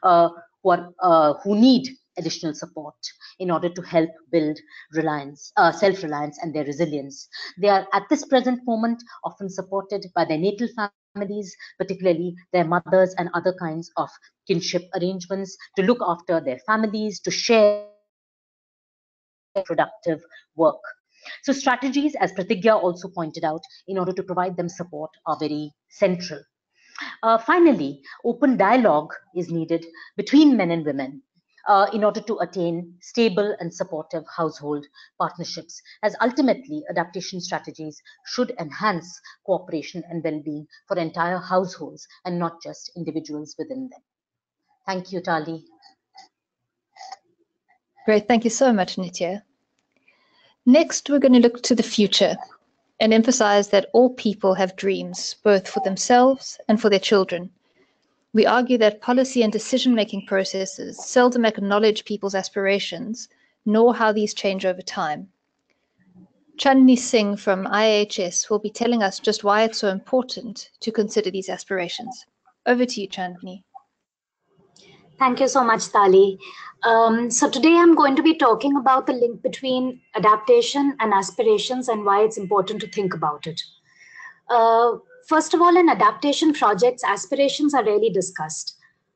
who need additional support in order to help build self-reliance and their resilience. They are at this present moment often supported by their natal families, particularly their mothers and other kinds of kinship arrangements, to look after their families, to share productive work. So strategies, as Prathigna also pointed out, in order to provide them support are very central. Finally, open dialogue is needed between men and women in order to attain stable and supportive household partnerships, as ultimately adaptation strategies should enhance cooperation and well-being for entire households and not just individuals within them. Thank you, Tali. Great, thank you so much, Nitya. Next, we're going to look to the future and emphasize that all people have dreams, both for themselves and for their children. We argue that policy and decision-making processes seldom acknowledge people's aspirations, nor how these change over time. Chandni Singh from IHS will be telling us just why it's so important to consider these aspirations. Over to you, Chandni. Thank you so much, Tali. So today I'm going to be talking about the link between adaptation and aspirations and why it's important to think about it. First of all, in adaptation projects, aspirations are rarely discussed.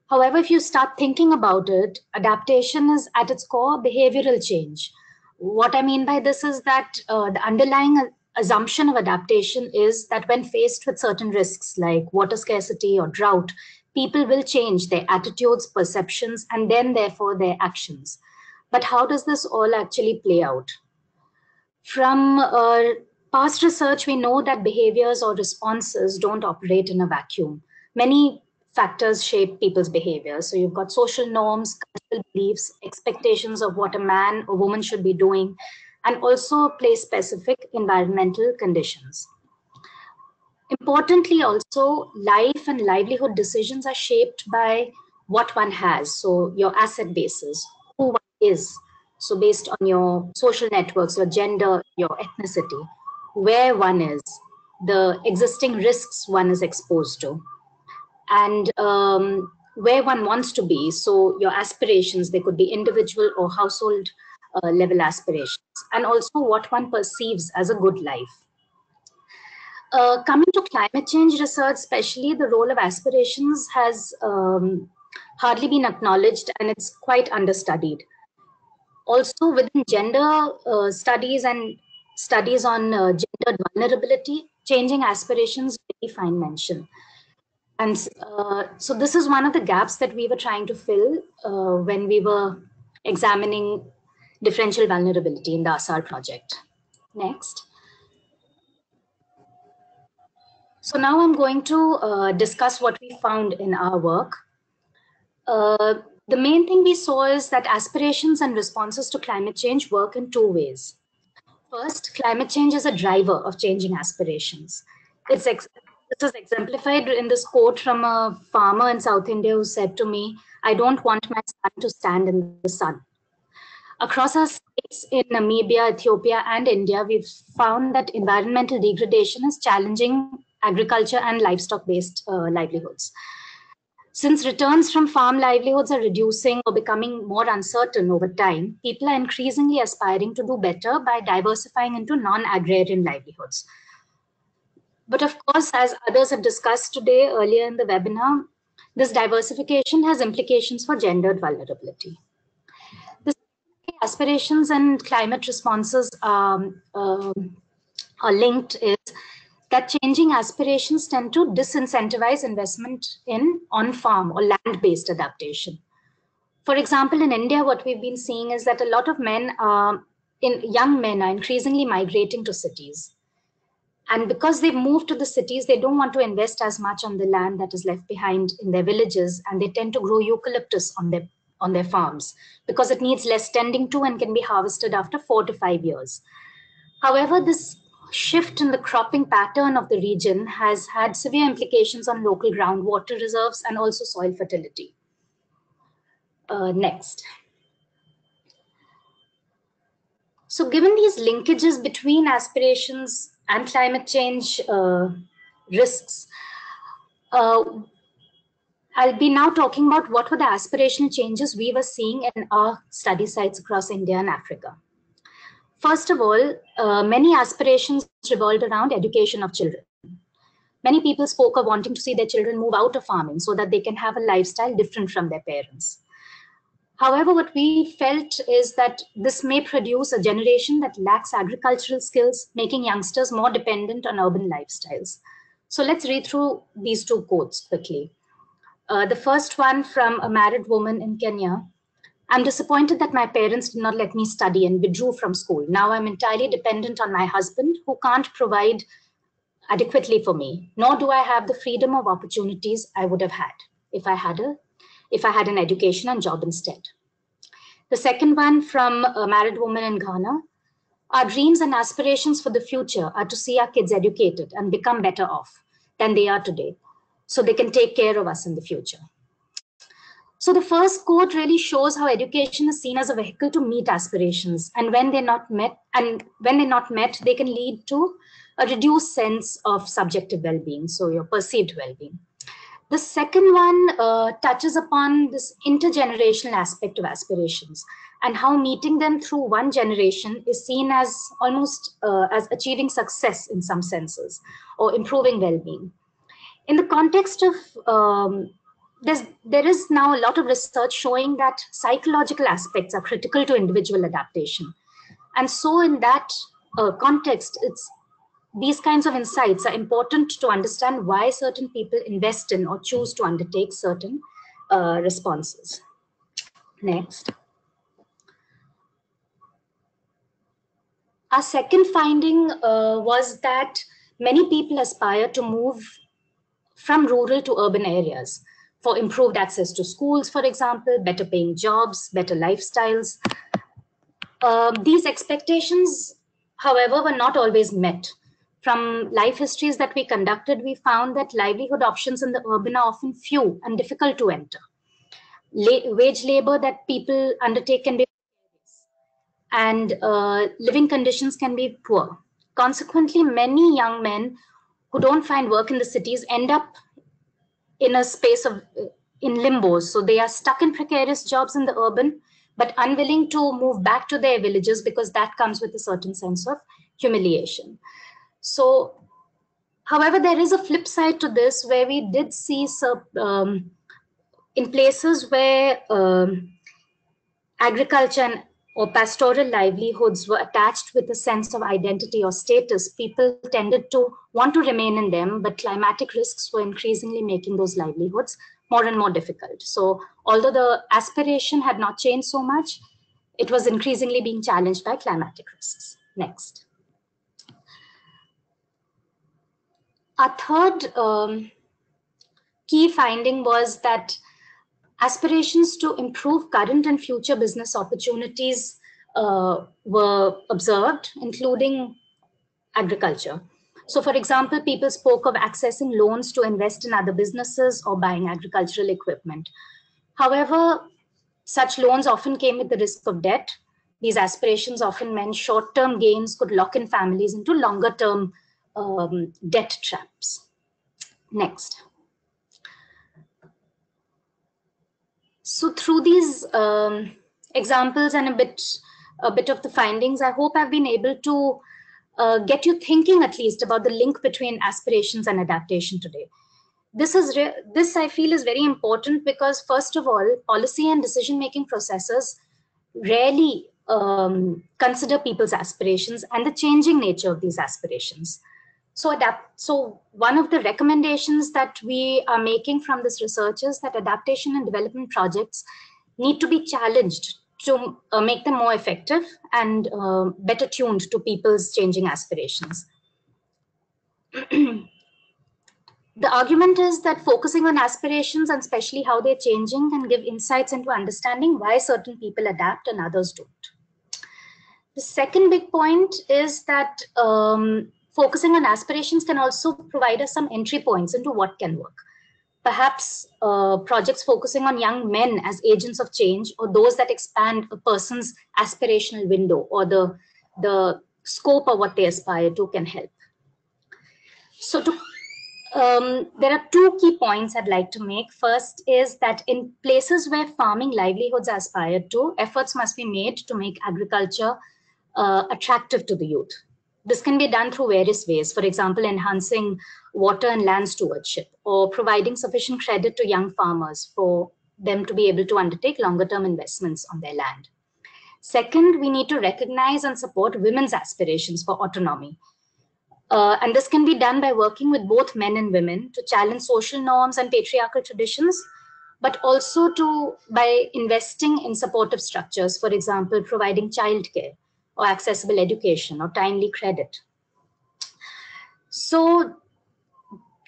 However, if you start thinking about it, adaptation is at its core behavioral change. What I mean by this is that the underlying assumption of adaptation is that when faced with certain risks like water scarcity or drought, people will change their attitudes, perceptions, and then therefore their actions. But how does this all actually play out? From past research, we know that behaviors or responses don't operate in a vacuum. Many factors shape people's behavior. So you've got social norms, cultural beliefs, expectations of what a man or woman should be doing, and also place-specific environmental conditions. Importantly, also, life and livelihood decisions are shaped by what one has. So your asset bases, who one is. So based on your social networks, your gender, your ethnicity, where one is, the existing risks one is exposed to, and where one wants to be. So your aspirations, they could be individual or household level aspirations, and also what one perceives as a good life. Coming to climate change research, especially, the role of aspirations has hardly been acknowledged, and it's quite understudied. Also, within gender studies and studies on gendered vulnerability, changing aspirations really find mention. And so this is one of the gaps that we were trying to fill when we were examining differential vulnerability in the ASSAR project. Next. So now I'm going to discuss what we found in our work. The main thing we saw is that aspirations and responses to climate change work in two ways. First, climate change is a driver of changing aspirations. This is exemplified in this quote from a farmer in South India who said to me, "I don't want my son to stand in the sun." Across our states in Namibia, Ethiopia, and India, we've found that environmental degradation is challenging agriculture and livestock-based livelihoods. Since returns from farm livelihoods are reducing or becoming more uncertain over time, people are increasingly aspiring to do better by diversifying into non-agrarian livelihoods. But of course, as others have discussed today earlier in the webinar, this diversification has implications for gendered vulnerability. The aspirations and climate responses are linked is that changing aspirations tend to disincentivize investment in on-farm or land-based adaptation. For example, in India, what we've been seeing is that a lot of young men are increasingly migrating to cities. And because they've moved to the cities, they don't want to invest as much on the land that is left behind in their villages, and they tend to grow eucalyptus on their on their farms because it needs less tending to and can be harvested after 4 to 5 years. However, this shift in the cropping pattern of the region has had severe implications on local groundwater reserves and also soil fertility. Next. So given these linkages between aspirations and climate change risks, I'll be now talking about what were the aspirational changes we were seeing in our study sites across India and Africa. First of all, many aspirations revolved around education of children. Many people spoke of wanting to see their children move out of farming so that they can have a lifestyle different from their parents. However, what we felt is that this may produce a generation that lacks agricultural skills, making youngsters more dependent on urban lifestyles. So let's read through these two quotes quickly. The first one from a married woman in Kenya. I'm disappointed that my parents did not let me study and withdrew from school. Now I'm entirely dependent on my husband who can't provide adequately for me, nor do I have the freedom of opportunities I would have had if I had an education and job instead. The second one from a married woman in Ghana. Our dreams and aspirations for the future are to see our kids educated and become better off than they are today, so they can take care of us in the future. So the first quote really shows how education is seen as a vehicle to meet aspirations, and when they're not met, they can lead to a reduced sense of subjective well-being, so your perceived well-being. The second one touches upon this intergenerational aspect of aspirations and how meeting them through one generation is seen as almost as achieving success in some senses or improving well-being. In the context of, there is now a lot of research showing that psychological aspects are critical to individual adaptation. And so in that context, these kinds of insights are important to understand why certain people invest in or choose to undertake certain responses. Next. Our second finding was that many people aspire to move from rural to urban areas for improved access to schools, for example, better paying jobs, better lifestyles. These expectations, however, were not always met. From life histories that we conducted, we found that livelihood options in the urban are often few and difficult to enter. Wage labor that people undertake can be precarious, and living conditions can be poor. Consequently, many young men who don't find work in the cities end up in a space of in limbo. So they are stuck in precarious jobs in the urban, but unwilling to move back to their villages because that comes with a certain sense of humiliation. So, however, there is a flip side to this where we did see in places where agriculture or pastoral livelihoods were attached with a sense of identity or status, people tended to want to remain in them, but climatic risks were increasingly making those livelihoods more and more difficult. So although the aspiration had not changed so much, it was increasingly being challenged by climatic risks. Next. Our third key finding was that aspirations to improve current and future business opportunities were observed, including agriculture. So, for example, people spoke of accessing loans to invest in other businesses or buying agricultural equipment. However, such loans often came with the risk of debt. These aspirations often meant short-term gains could lock in families into longer-term debt traps. Next. So through these examples and a bit of the findings, I hope I've been able to get you thinking at least about the link between aspirations and adaptation today. This I feel is very important because, first of all, policy and decision-making processes rarely consider people's aspirations and the changing nature of these aspirations. So one of the recommendations that we are making from this research is that adaptation and development projects need to be challenged to make them more effective and better tuned to people's changing aspirations. The argument is that focusing on aspirations and especially how they're changing can give insights into understanding why certain people adapt and others don't. The second big point is that focusing on aspirations can also provide us some entry points into what can work. Perhaps projects focusing on young men as agents of change, or those that expand a person's aspirational window or the scope of what they aspire to, can help. So there are two key points I'd like to make. First is that in places where farming livelihoods are aspired to, efforts must be made to make agriculture attractive to the youth. This can be done through various ways. For example, enhancing water and land stewardship, or providing sufficient credit to young farmers for them to be able to undertake longer-term investments on their land. Second, we need to recognize and support women's aspirations for autonomy. And this can be done by working with both men and women to challenge social norms and patriarchal traditions, but also by investing in supportive structures, for example, providing childcare or accessible education or timely credit. So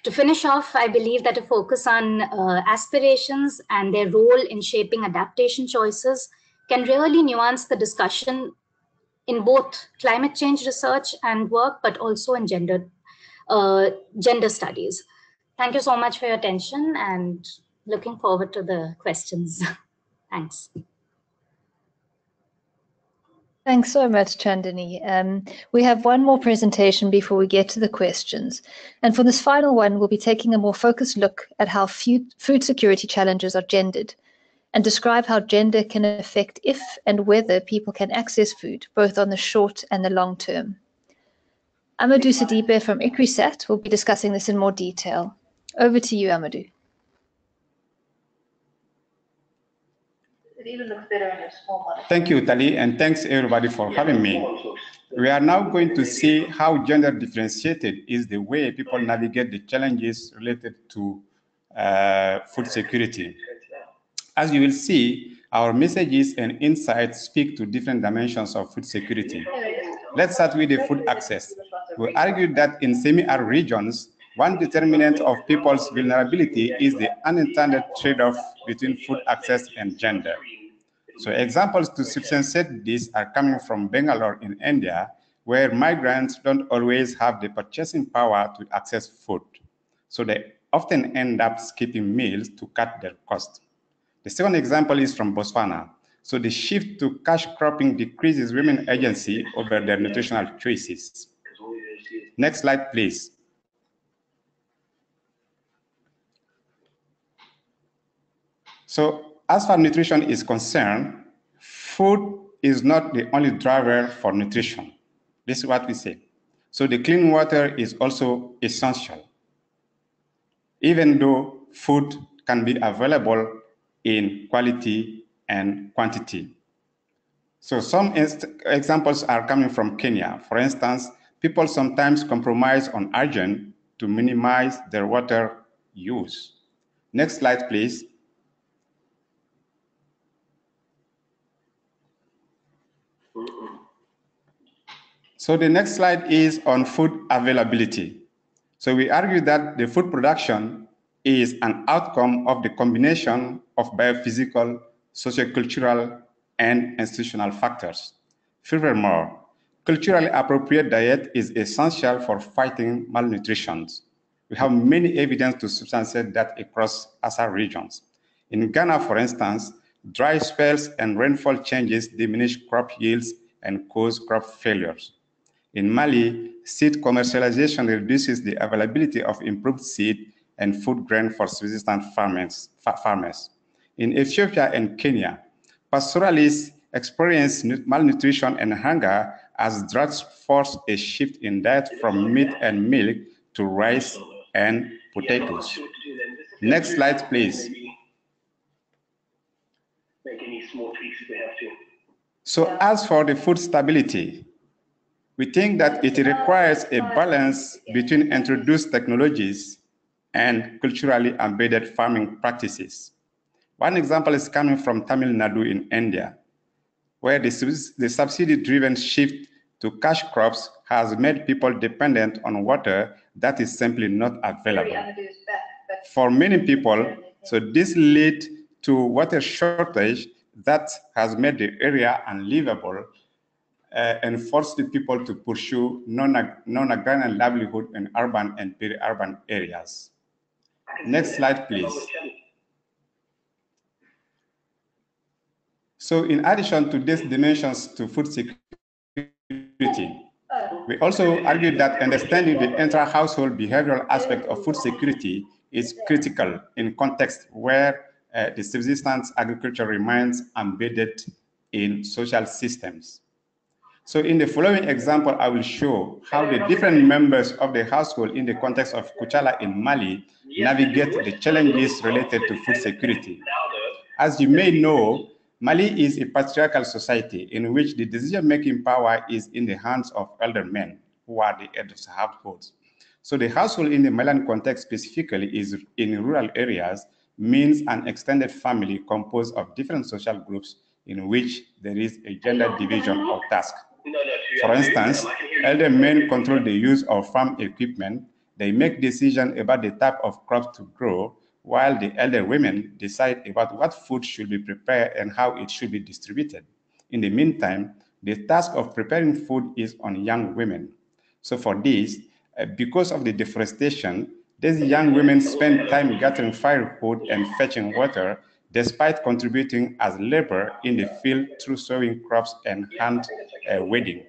to finish off, I believe that a focus on aspirations and their role in shaping adaptation choices can really nuance the discussion in both climate change research and work, but also in gender studies. Thank you so much for your attention, and looking forward to the questions. Thanks. Thanks so much, Chandni. We have one more presentation before we get to the questions. And for this final one, we'll be taking a more focused look at how food security challenges are gendered, and describe how gender can affect if and whether people can access food, both on the short and the long term. Amadou Sidibe from ICRISAT will be discussing this in more detail. Over to you, Amadou. Thank you, Tali, and thanks everybody for having me. We are now going to see how gender differentiated is the way people navigate the challenges related to food security. As you will see, our messages and insights speak to different dimensions of food security. Let's start with the food access. We argue that in semi-arid regions, one determinant of people's vulnerability is the unintended trade-off between food access and gender. So examples to substantiate this are coming from Bangalore in India, where migrants don't always have the purchasing power to access food. So they often end up skipping meals to cut their cost. The second example is from Botswana. So the shift to cash cropping decreases women's agency over their nutritional choices. Next slide, please. So as far as nutrition is concerned, food is not the only driver for nutrition. This is what we say. So the clean water is also essential, even though food can be available in quality and quantity. So some examples are coming from Kenya. For instance, people sometimes compromise on hygiene to minimize their water use. Next slide, please. So the next slide is on food availability. So we argue that the food production is an outcome of the combination of biophysical, sociocultural, and institutional factors. Furthermore, culturally appropriate diet is essential for fighting malnutrition. We have many evidence to substantiate that across ASSAR regions. In Ghana, for instance, dry spells and rainfall changes diminish crop yields and cause crop failures. In Mali, seed commercialization reduces the availability of improved seed and food grain for subsistence farmers. In Ethiopia and Kenya, pastoralists experience malnutrition and hunger as droughts force a shift in diet from meat and milk to rice and potatoes. Next slide, please. So as for the food stability, we think that it requires a balance between introduced technologies and culturally embedded farming practices. One example is coming from Tamil Nadu in India, where the subsidy-driven shift to cash crops has made people dependent on water that is simply not available. For many people, so this led to water shortage that has made the area unlivable and forced the people to pursue non-agrarian livelihood in urban and peri-urban areas. Next slide, please. So in addition to these dimensions to food security, we also argued that understanding the intra-household behavioral aspect of food security is critical in context where the subsistence agriculture remains embedded in social systems. So in the following example, I will show how the different members of the household in the context of Kuchala in Mali navigate the challenges related to food security. As you may know, Mali is a patriarchal society in which the decision-making power is in the hands of elder men, who are the heads of households. So the household in the Malian context specifically is in rural areas, means an extended family composed of different social groups in which there is a gender division of tasks. For instance, elder men control the use of farm equipment. They make decisions about the type of crops to grow, while the elder women decide about what food should be prepared and how it should be distributed. In the meantime, the task of preparing food is on young women. So for this, because of the deforestation, these young women spend time gathering firewood and fetching water, despite contributing as labor in the field through sowing crops and hand weeding.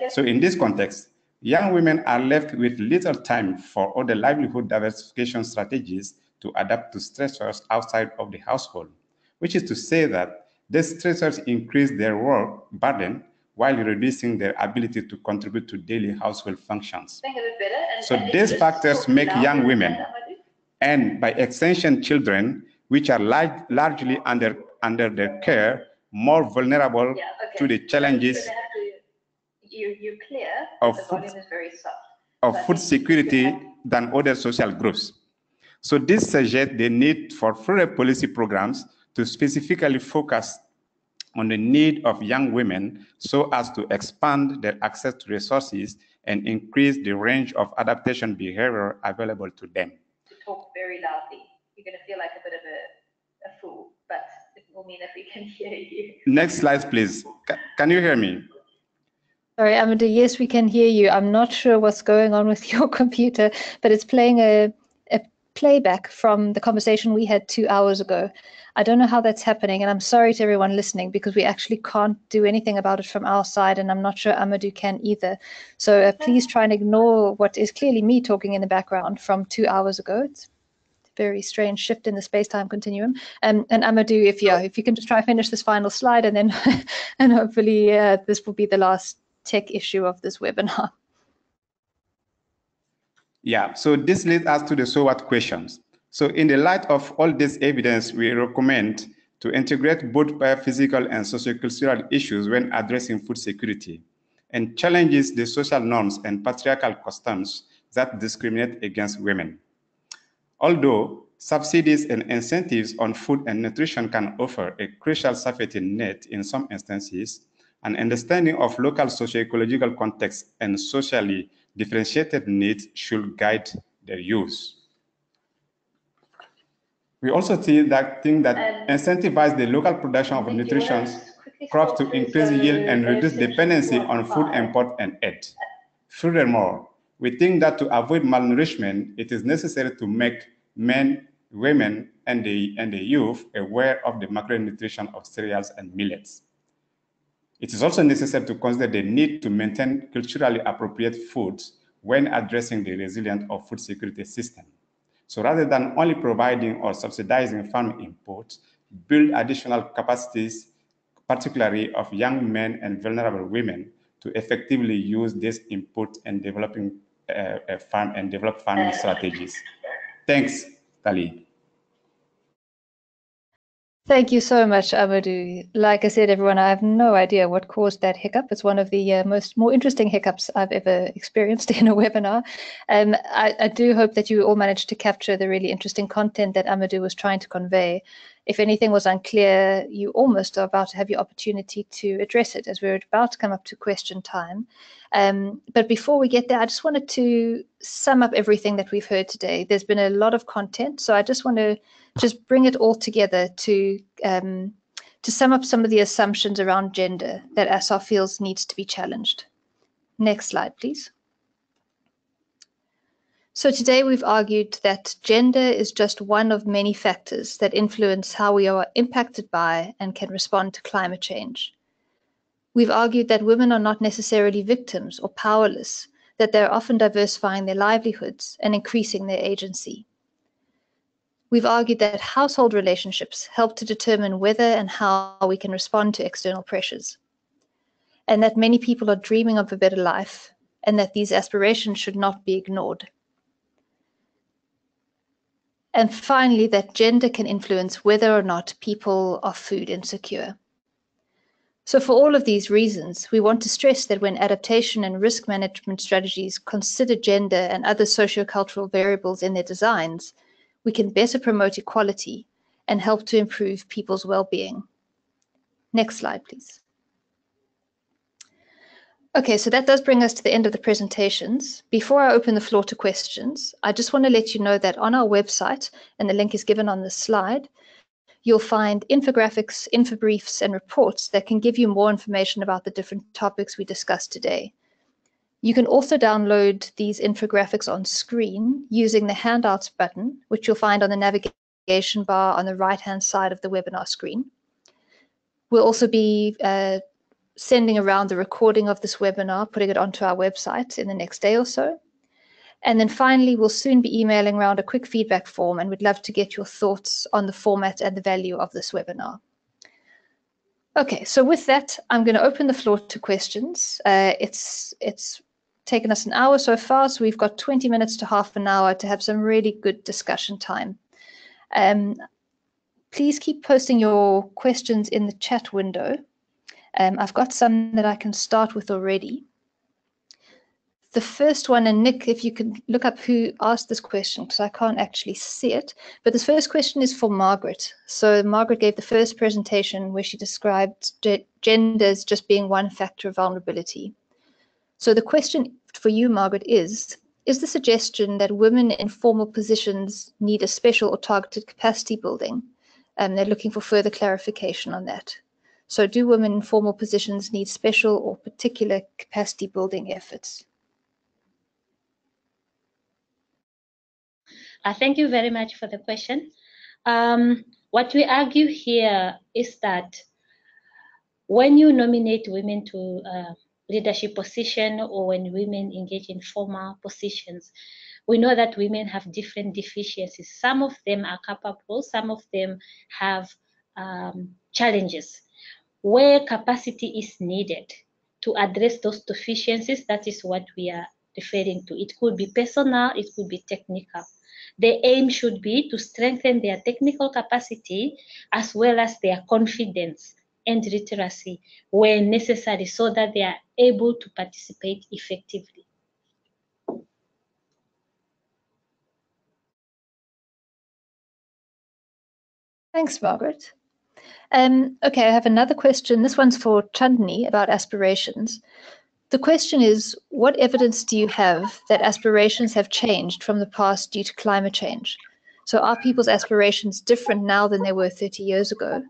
So in this context, young women are left with little time for other livelihood diversification strategies to adapt to stressors outside of the household, which is to say that these stressors increase their work burden while reducing their ability to contribute to daily household functions. So these factors make young women, and by extension children, which are largely under their care, more vulnerable to the challenges of food security than other social groups. So this suggests the need for further policy programs to specifically focus on the need of young women so as to expand their access to resources and increase the range of adaptation behavior available to them. Talk very loudly. You're going to feel like a bit of a fool, but it will mean that we can hear you. Next slide, please. Can you hear me? Sorry, Amadou, yes, we can hear you. I'm not sure what's going on with your computer, but it's playing a playback from the conversation we had 2 hours ago. I don't know how that's happening, and I'm sorry to everyone listening because we actually can't do anything about it from our side, and I'm not sure Amadou can either. So please try and ignore what is clearly me talking in the background from 2 hours ago. It's a very strange shift in the space-time continuum. And Amadou, if you can just try and finish this final slide, and then and hopefully this will be the last tech issue of this webinar. Yeah, so this leads us to the so what questions. So in the light of all this evidence, we recommend to integrate both biophysical and sociocultural issues when addressing food security and challenges the social norms and patriarchal customs that discriminate against women. Although subsidies and incentives on food and nutrition can offer a crucial safety net in some instances, an understanding of local socio-ecological context and socially differentiated needs should guide their use. We also think that incentivize the local production of nutrition crops to increase yield and reduce dependency on food import and aid. Furthermore, we think that to avoid malnourishment, it is necessary to make men, women, and the youth aware of the macronutrition of cereals and millets. It is also necessary to consider the need to maintain culturally appropriate foods when addressing the resilience of food security system. So rather than only providing or subsidizing farm imports, build additional capacities, particularly of young men and vulnerable women, to effectively use this input in developing farming strategies. Thanks, Tali. Thank you so much, Amadou. Like I said, everyone, I have no idea what caused that hiccup. It's one of the more interesting hiccups I've ever experienced in a webinar. I do hope that you all managed to capture the really interesting content that Amadou was trying to convey. If anything was unclear, you almost are about to have your opportunity to address it, as we're about to come up to question time. But before we get there, I just wanted to sum up everything that we've heard today. There's been a lot of content, so I just want to just bring it all together to sum up some of the assumptions around gender that ASSAR feels needs to be challenged. Next slide, please. So today we've argued that gender is just one of many factors that influence how we are impacted by and can respond to climate change. We've argued that women are not necessarily victims or powerless, that they're often diversifying their livelihoods and increasing their agency. We've argued that household relationships help to determine whether and how we can respond to external pressures, and that many people are dreaming of a better life, and that these aspirations should not be ignored. And finally, that gender can influence whether or not people are food insecure. So for all of these reasons, we want to stress that when adaptation and risk management strategies consider gender and other sociocultural variables in their designs, we can better promote equality and help to improve people's well-being. Next slide, please. Okay, so that does bring us to the end of the presentations. Before I open the floor to questions, I just want to let you know that on our website, and the link is given on this slide, you'll find infographics, infobriefs, and reports that can give you more information about the different topics we discussed today. You can also download these infographics on screen using the handouts button, which you'll find on the navigation bar on the right-hand side of the webinar screen. We'll also be sending around the recording of this webinar, putting it onto our website in the next day or so. And then finally, we'll soon be emailing around a quick feedback form, and we'd love to get your thoughts on the format and the value of this webinar. Okay, so with that, I'm going to open the floor to questions. It's taken us an hour so far, so we've got 20 minutes to half an hour to have some really good discussion time. Please keep posting your questions in the chat window. I've got some that I can start with already. The first one, and Nick, if you could look up who asked this question, because I can't actually see it, but this first question is for Margaret. So Margaret gave the first presentation where she described gender as just being one factor of vulnerability. So the question for you, Margaret, is the suggestion that women in formal positions need a special or targeted capacity building? They're looking for further clarification on that. So do women in formal positions need special or particular capacity building efforts? Thank you very much for the question. What we argue here is that when you nominate women to leadership position, or when women engage in formal positions, we know that women have different deficiencies. Some of them are capable, some of them have challenges. Where capacity is needed to address those deficiencies, that is what we are referring to. It could be personal, it could be technical. The aim should be to strengthen their technical capacity as well as their confidence and literacy where necessary, so that they are able to participate effectively. Thanks, Margaret. Okay, I have another question. This one's for Chandni about aspirations. The question is, what evidence do you have that aspirations have changed from the past due to climate change? So are people's aspirations different now than they were 30 years ago?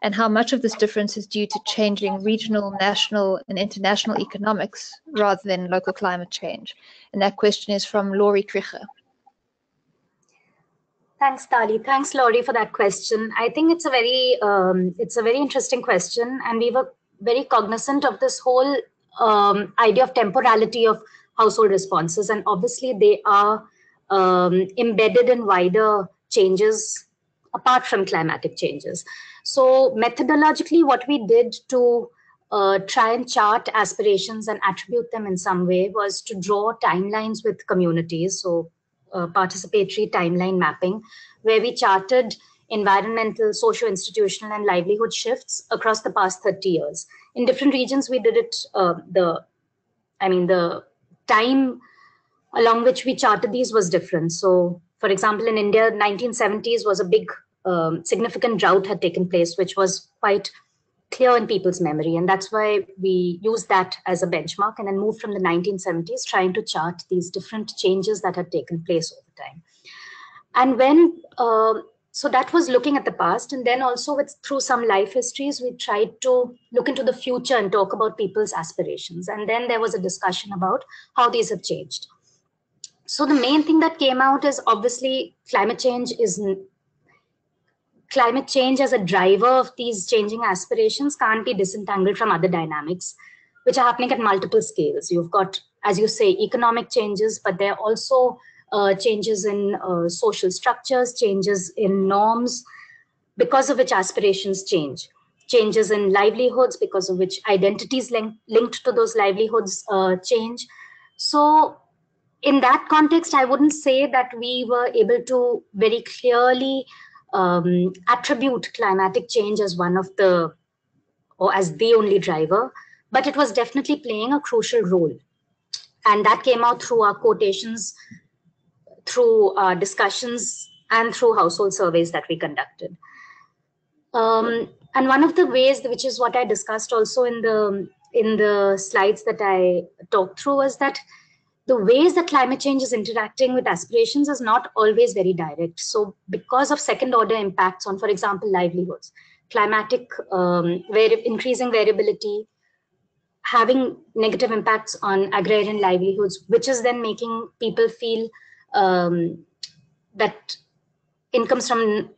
And how much of this difference is due to changing regional, national, and international economics rather than local climate change? And that question is from Laurie Kricher. Thanks, Tali. Thanks, Laurie, for that question. I think it's a very interesting question, and we were very cognizant of this whole idea of temporality of household responses, and obviously they are embedded in wider changes apart from climatic changes. So methodologically, what we did to try and chart aspirations and attribute them in some way was to draw timelines with communities. So participatory timeline mapping, where we charted environmental, socio-institutional, and livelihood shifts across the past 30 years. In different regions, we did it, the time along which we charted these was different. So, for example, in India, 1970s was a big significant drought had taken place, which was quite clear in people's memory. And that's why we used that as a benchmark and then moved from the 1970s trying to chart these different changes that had taken place over time. And when, so that was looking at the past. And then also through some life histories, we tried to look into the future and talk about people's aspirations. And then there was a discussion about how these have changed. So the main thing that came out is obviously climate change as a driver of these changing aspirations can't be disentangled from other dynamics, which are happening at multiple scales. You've got, as you say, economic changes, but there are also changes in social structures, changes in norms, because of which aspirations change, changes in livelihoods, because of which identities linked to those livelihoods change. So in that context, I wouldn't say that we were able to very clearly attribute climatic change as one of the, or as the only driver, but it was definitely playing a crucial role. And that came out through our quotations, through our discussions, and through household surveys that we conducted. And one of the ways, which is what I discussed also in the slides that I talked through, was that the ways that climate change is interacting with aspirations is not always very direct. So because of second order impacts on, for example, livelihoods, climatic increasing variability, having negative impacts on agrarian livelihoods, which is then making people feel that incomes from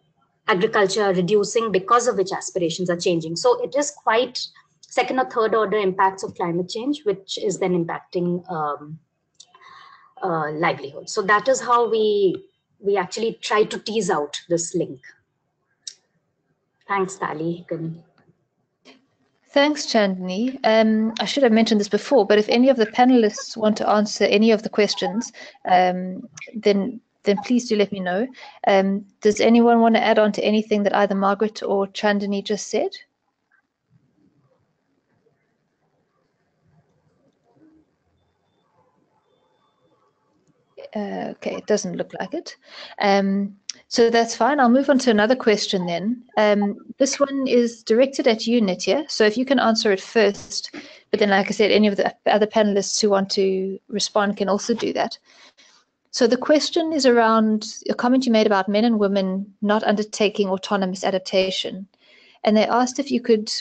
agriculture are reducing, because of which aspirations are changing. So it is quite second or third order impacts of climate change, which is then impacting livelihood. So that is how we actually try to tease out this link. Thanks, Tali. Thanks, Chandni. I should have mentioned this before, but if any of the panelists want to answer any of the questions, then please do let me know. Does anyone want to add on to anything that either Margaret or Chandni just said? Okay, it doesn't look like it. So that's fine. I'll move on to another question then. This one is directed at you, Nitya. So if you can answer it first, but then, like I said, any of the other panelists who want to respond can also do that. So the question is around a comment you made about men and women not undertaking autonomous adaptation. And they asked if you could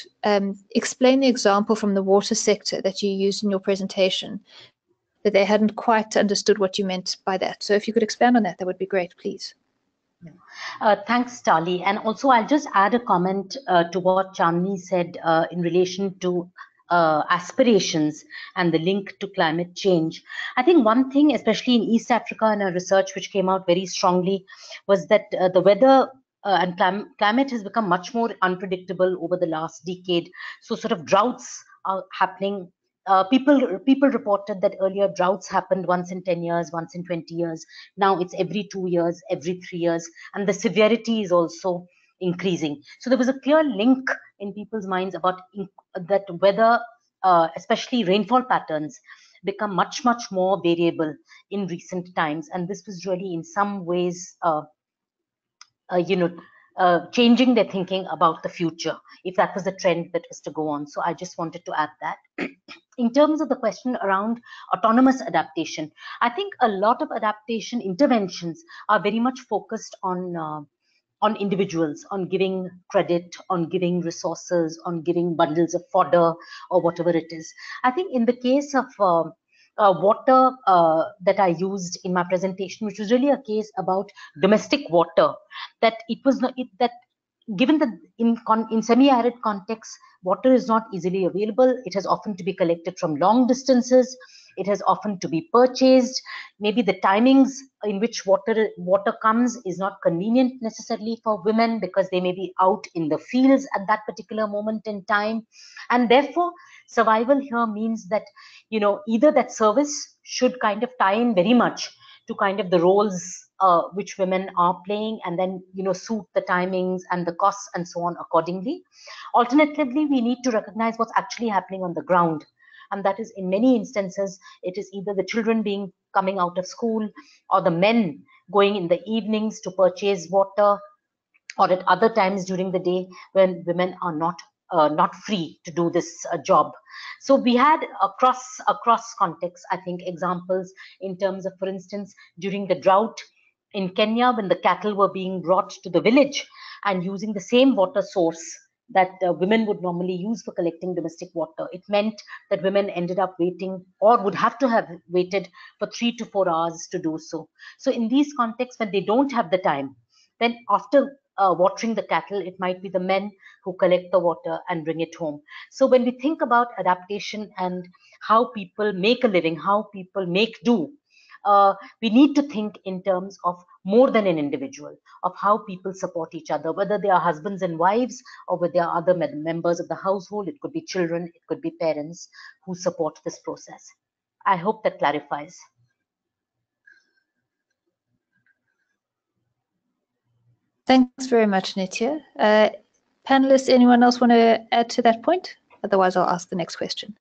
explain the example from the water sector that you used in your presentation, that they hadn't quite understood what you meant by that. So if you could expand on that, that would be great, please. Thanks, Tali. And also, I'll just add a comment to what Chandni said in relation to aspirations and the link to climate change. I think one thing, especially in East Africa, and a research which came out very strongly, was that the weather and climate has become much more unpredictable over the last decade. So sort of droughts are happening. People reported that earlier droughts happened once in 10 years, once in 20 years. Now it's every 2 years, every 3 years, and the severity is also increasing. So there was a clear link in people's minds about that weather, especially rainfall patterns, become much more variable in recent times, and this was really in some ways changing their thinking about the future, if that was the trend that was to go on. So I just wanted to add that. In terms of the question around autonomous adaptation, I think a lot of adaptation interventions are very much focused on individuals, on giving credit, on giving resources, on giving bundles of fodder or whatever it is. I think in the case of water that I used in my presentation, which was really a case about domestic water, that it was not, that given that in semi-arid contexts, water is not easily available. It has often to be collected from long distances. It has often to be purchased. Maybe the timings in which water comes is not convenient necessarily for women, because they may be out in the fields at that particular moment in time. And therefore, survival here means that, either that service should kind of tie in very much to kind of the roles which women are playing, and then suit the timings and the costs and so on accordingly. Alternatively, we need to recognize what's actually happening on the ground, and that is, in many instances, it is either the children coming out of school, or the men going in the evenings to purchase water, or at other times during the day when women are not free to do this job. So we had across contexts, I think, examples in terms of, for instance, during the drought in Kenya, when the cattle were being brought to the village and using the same water source that women would normally use for collecting domestic water, it meant that women ended up waiting, or would have to have waited, for 3 to 4 hours to do so. So in these contexts, when they don't have the time, then after watering the cattle, it might be the men who collect the water and bring it home. So when we think about adaptation and how people make a living, how people make do, we need to think in terms of more than an individual, of how people support each other, whether they are husbands and wives, or whether they are other members of the household. It could be children, it could be parents who support this process. I hope that clarifies. Thanks very much, Nitya. Panelists, anyone else want to add to that point? Otherwise, I'll ask the next question.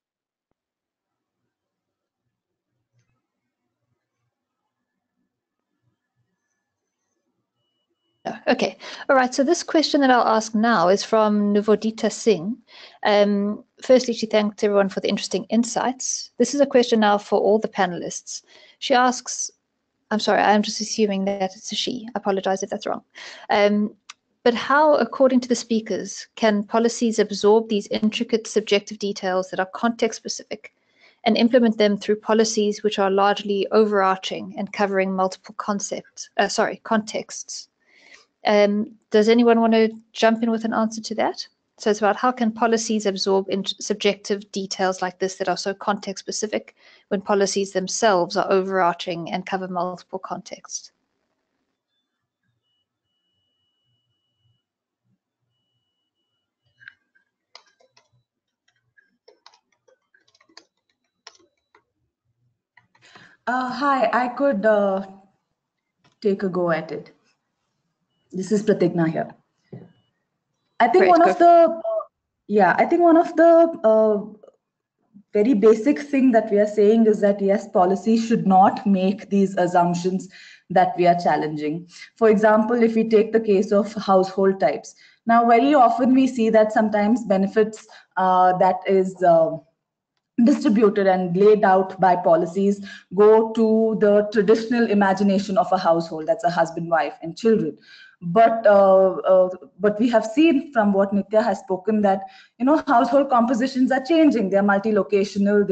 Okay, all right, so this question that I'll ask now is from Nuvodita Singh. Firstly, she thanks everyone for the interesting insights. This is a question now for all the panelists. She asks, I'm sorry, I'm just assuming that it's a she. I apologize if that's wrong. But how, according to the speakers, can policies absorb these intricate subjective details that are context-specific and implement them through policies which are largely overarching and covering multiple contexts? Does anyone want to jump in with an answer to that? So it's about how can policies absorb subjective details like this that are so context-specific when policies themselves are overarching and cover multiple contexts? Hi, I could take a go at it. This is Prathigna here. I think one of the very basic thing that we are saying is that yes, policy should not make these assumptions that we are challenging. For example, if we take the case of household types, now very often we see that sometimes benefits that is distributed and laid out by policies go to the traditional imagination of a household, that's a husband, wife, and children. But we have seen from what Nitya has spoken that household compositions are changing. They are multi-locational.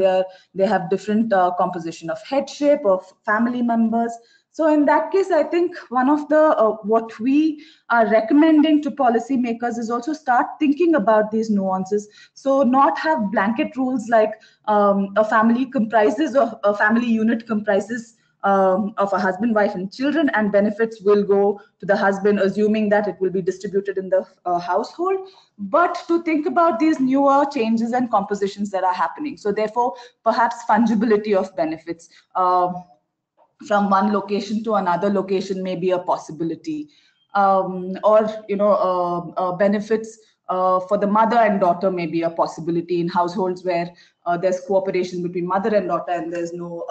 They have different composition of headship, of family members. So in that case, I think one of the what we are recommending to policymakers is also start thinking about these nuances. So not have blanket rules like a family unit comprises of a husband, wife, and children, and benefits will go to the husband, assuming that it will be distributed in the household, but to think about these newer changes and compositions that are happening. So therefore, perhaps fungibility of benefits from one location to another location may be a possibility, benefits for the mother and daughter may be a possibility in households where there's cooperation between mother and daughter and there's no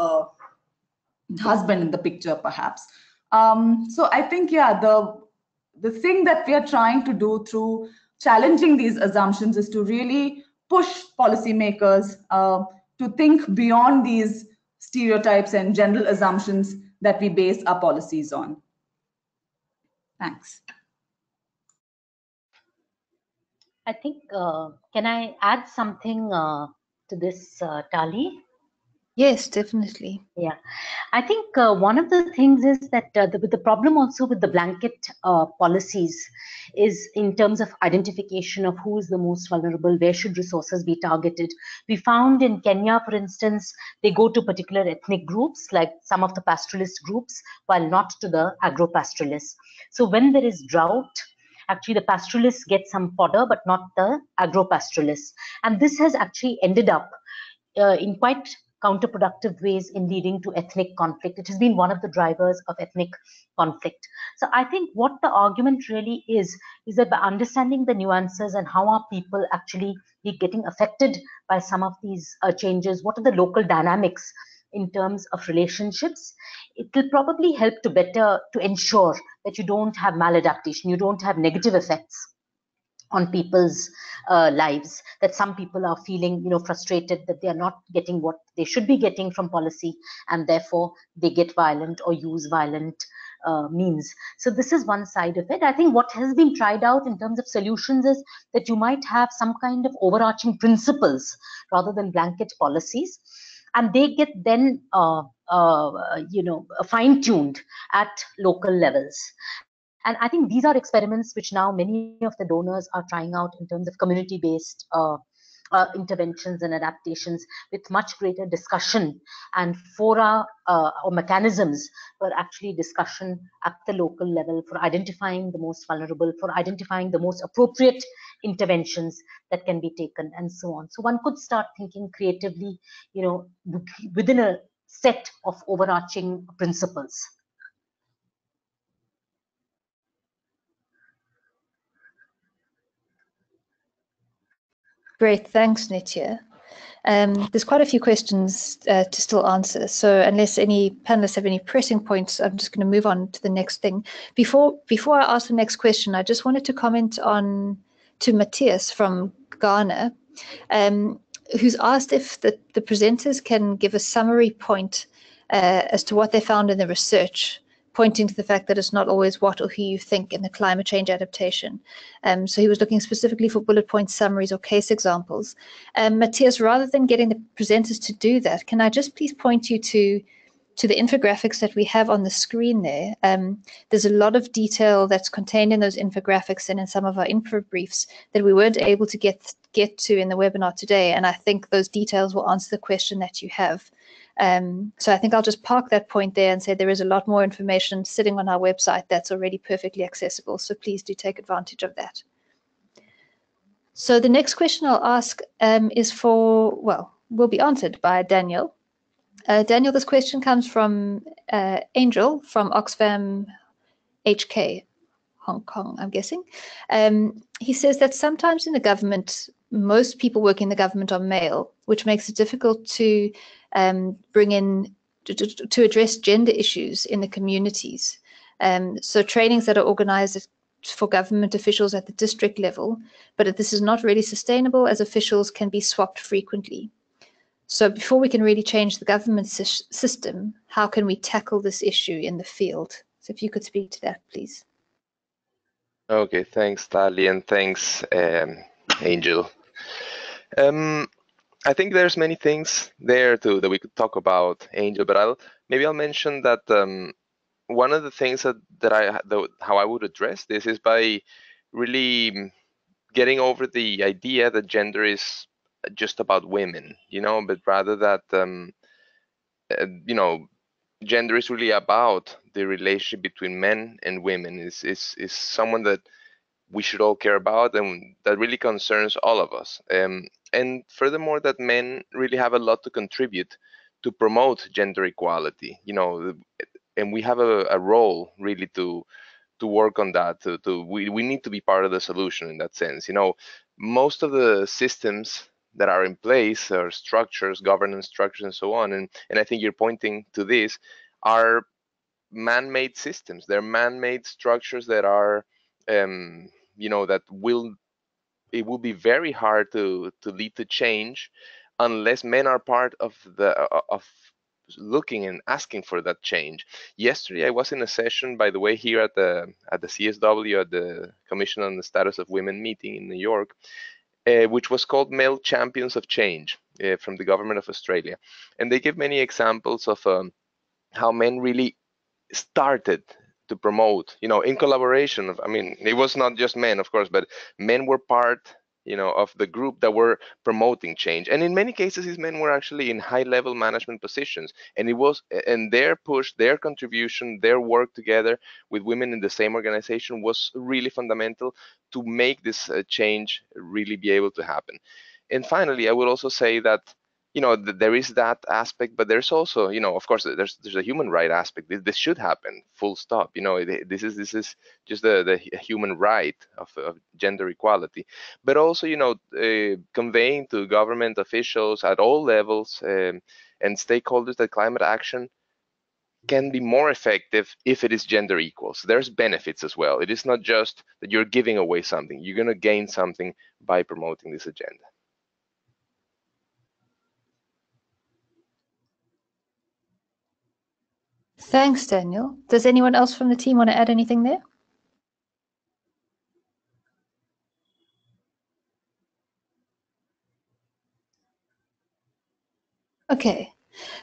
husband in the picture, perhaps. So I think, yeah, the thing that we are trying to do through challenging these assumptions is to really push policymakers to think beyond these stereotypes and general assumptions that we base our policies on. Thanks. I think, can I add something to this, Tali? Yes, definitely. Yeah, I think one of the things is that the problem also with the blanket policies is in terms of identification of who is the most vulnerable, where should resources be targeted. We found in Kenya, for instance, they go to particular ethnic groups, like some of the pastoralist groups, while not to the agro-pastoralists. So when there is drought, actually the pastoralists get some fodder, but not the agro-pastoralists. And this has actually ended up in quite counterproductive ways in leading to ethnic conflict. It has been one of the drivers of ethnic conflict. So I think what the argument really is that by understanding the nuances and how are people actually be getting affected by some of these changes, what are the local dynamics in terms of relationships, it'll probably help to ensure that you don't have maladaptation, you don't have negative effects on people's lives, that some people are feeling, frustrated that they are not getting what they should be getting from policy, and therefore they get violent or use violent means. So this is one side of it. I think what has been tried out in terms of solutions is that you might have some kind of overarching principles rather than blanket policies, and they get then fine-tuned at local levels. And I think these are experiments which now many of the donors are trying out in terms of community-based interventions and adaptations, with much greater discussion and fora or mechanisms for actually discussion at the local level, for identifying the most vulnerable, for identifying the most appropriate interventions that can be taken, and so on. So one could start thinking creatively, within a set of overarching principles. Great, thanks, Nitya. There's quite a few questions to still answer. So unless any panelists have any pressing points, I'm just going to move on to the next thing. Before I ask the next question, I just wanted to comment to Matthias from Ghana, who's asked if the presenters can give a summary point as to what they found in the research, pointing to the fact that it's not always what or who you think in the climate change adaptation. So he was looking specifically for bullet point summaries or case examples. Matthias, rather than getting the presenters to do that, can I just please point you to the infographics that we have on the screen there? There's a lot of detail that's contained in those infographics and in some of our info briefs that we weren't able to get to in the webinar today. And I think those details will answer the question that you have. So I think I'll just park that point there and say there is a lot more information sitting on our website that's already perfectly accessible. So please do take advantage of that. So the next question I'll ask will be answered by Daniel. Daniel, this question comes from Angel from Oxfam HK, Hong Kong, I'm guessing. He says that sometimes in the government, most people working in the government are male, which makes it difficult to bring in to address gender issues in the communities. So trainings that are organized for government officials at the district level, but this is not really sustainable as officials can be swapped frequently. So before we can really change the government system, how can we tackle this issue in the field? So if you could speak to that, please. Okay, thanks, Tali, and thanks, Angel. I think there's many things there too that we could talk about, Angel, but I'll mention that one of the things how I would address this is by really getting over the idea that gender is just about women, but rather that gender is really about the relationship between men and women. Is someone that we should all care about and that really concerns all of us. And furthermore, that men really have a lot to contribute to promote gender equality, and we have a role really to work on that. We need to be part of the solution in that sense. Most of the systems that are in place, or structures, governance structures, and so on, and I think you're pointing to this, are man-made systems. They're man-made structures that are that it will be very hard to lead to change unless men are part of looking and asking for that change. Yesterday I was in a session, by the way, here at the CSW, at the Commission on the Status of Women meeting in New York, which was called Male Champions of Change, from the government of Australia, and they give many examples of how men really started to promote, in collaboration. It was not just men, of course, but men were part, of the group that were promoting change. And in many cases, these men were actually in high-level management positions. And their push, their contribution, their work together with women in the same organization was really fundamental to make this change really be able to happen. And finally, I would also say that there is that aspect, but there's also, of course, there's a human right aspect. This should happen, full stop. This is just the human right of gender equality. But also, conveying to government officials at all levels and stakeholders that climate action can be more effective if it is gender equal. So there's benefits as well. It is not just that you're giving away something. You're going to gain something by promoting this agenda. Thanks, Daniel. Does anyone else from the team want to add anything there? Okay,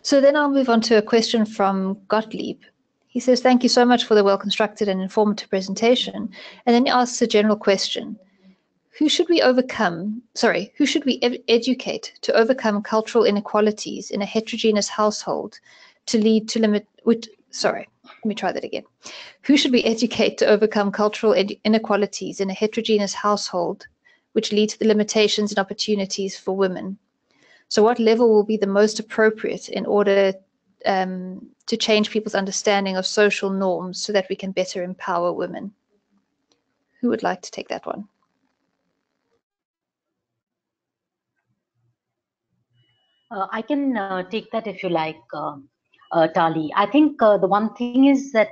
so then I'll move on to a question from Gottlieb. He says, thank you so much for the well-constructed and informative presentation. And then he asks a general question. Who should we educate to overcome cultural inequalities in a heterogeneous household to lead to Who should we educate to overcome cultural inequalities in a heterogeneous household which lead to the limitations and opportunities for women? So what level will be the most appropriate in order to change people's understanding of social norms so that we can better empower women? Who would like to take that one? I can take that if you like, Tali. I think the one thing is that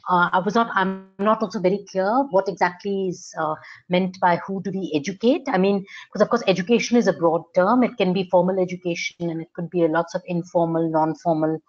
I'm not also very clear what exactly is meant by who do we educate. I mean, because of course education is a broad term. It can be formal education and it could be lots of informal, non-formal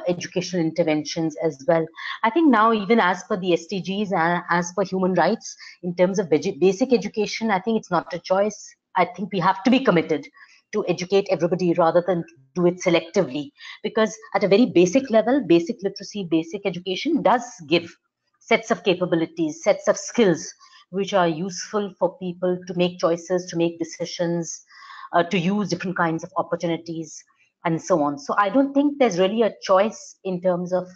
educational interventions as well. I think now, even as per the SDGs and as per human rights, in terms of basic education, I think it's not a choice. I think we have to be committed to educate everybody rather than do it selectively, because at a very basic level, basic literacy, basic education does give sets of capabilities, sets of skills which are useful for people to make choices, to make decisions, to use different kinds of opportunities and so on. So I don't think there's really a choice in terms of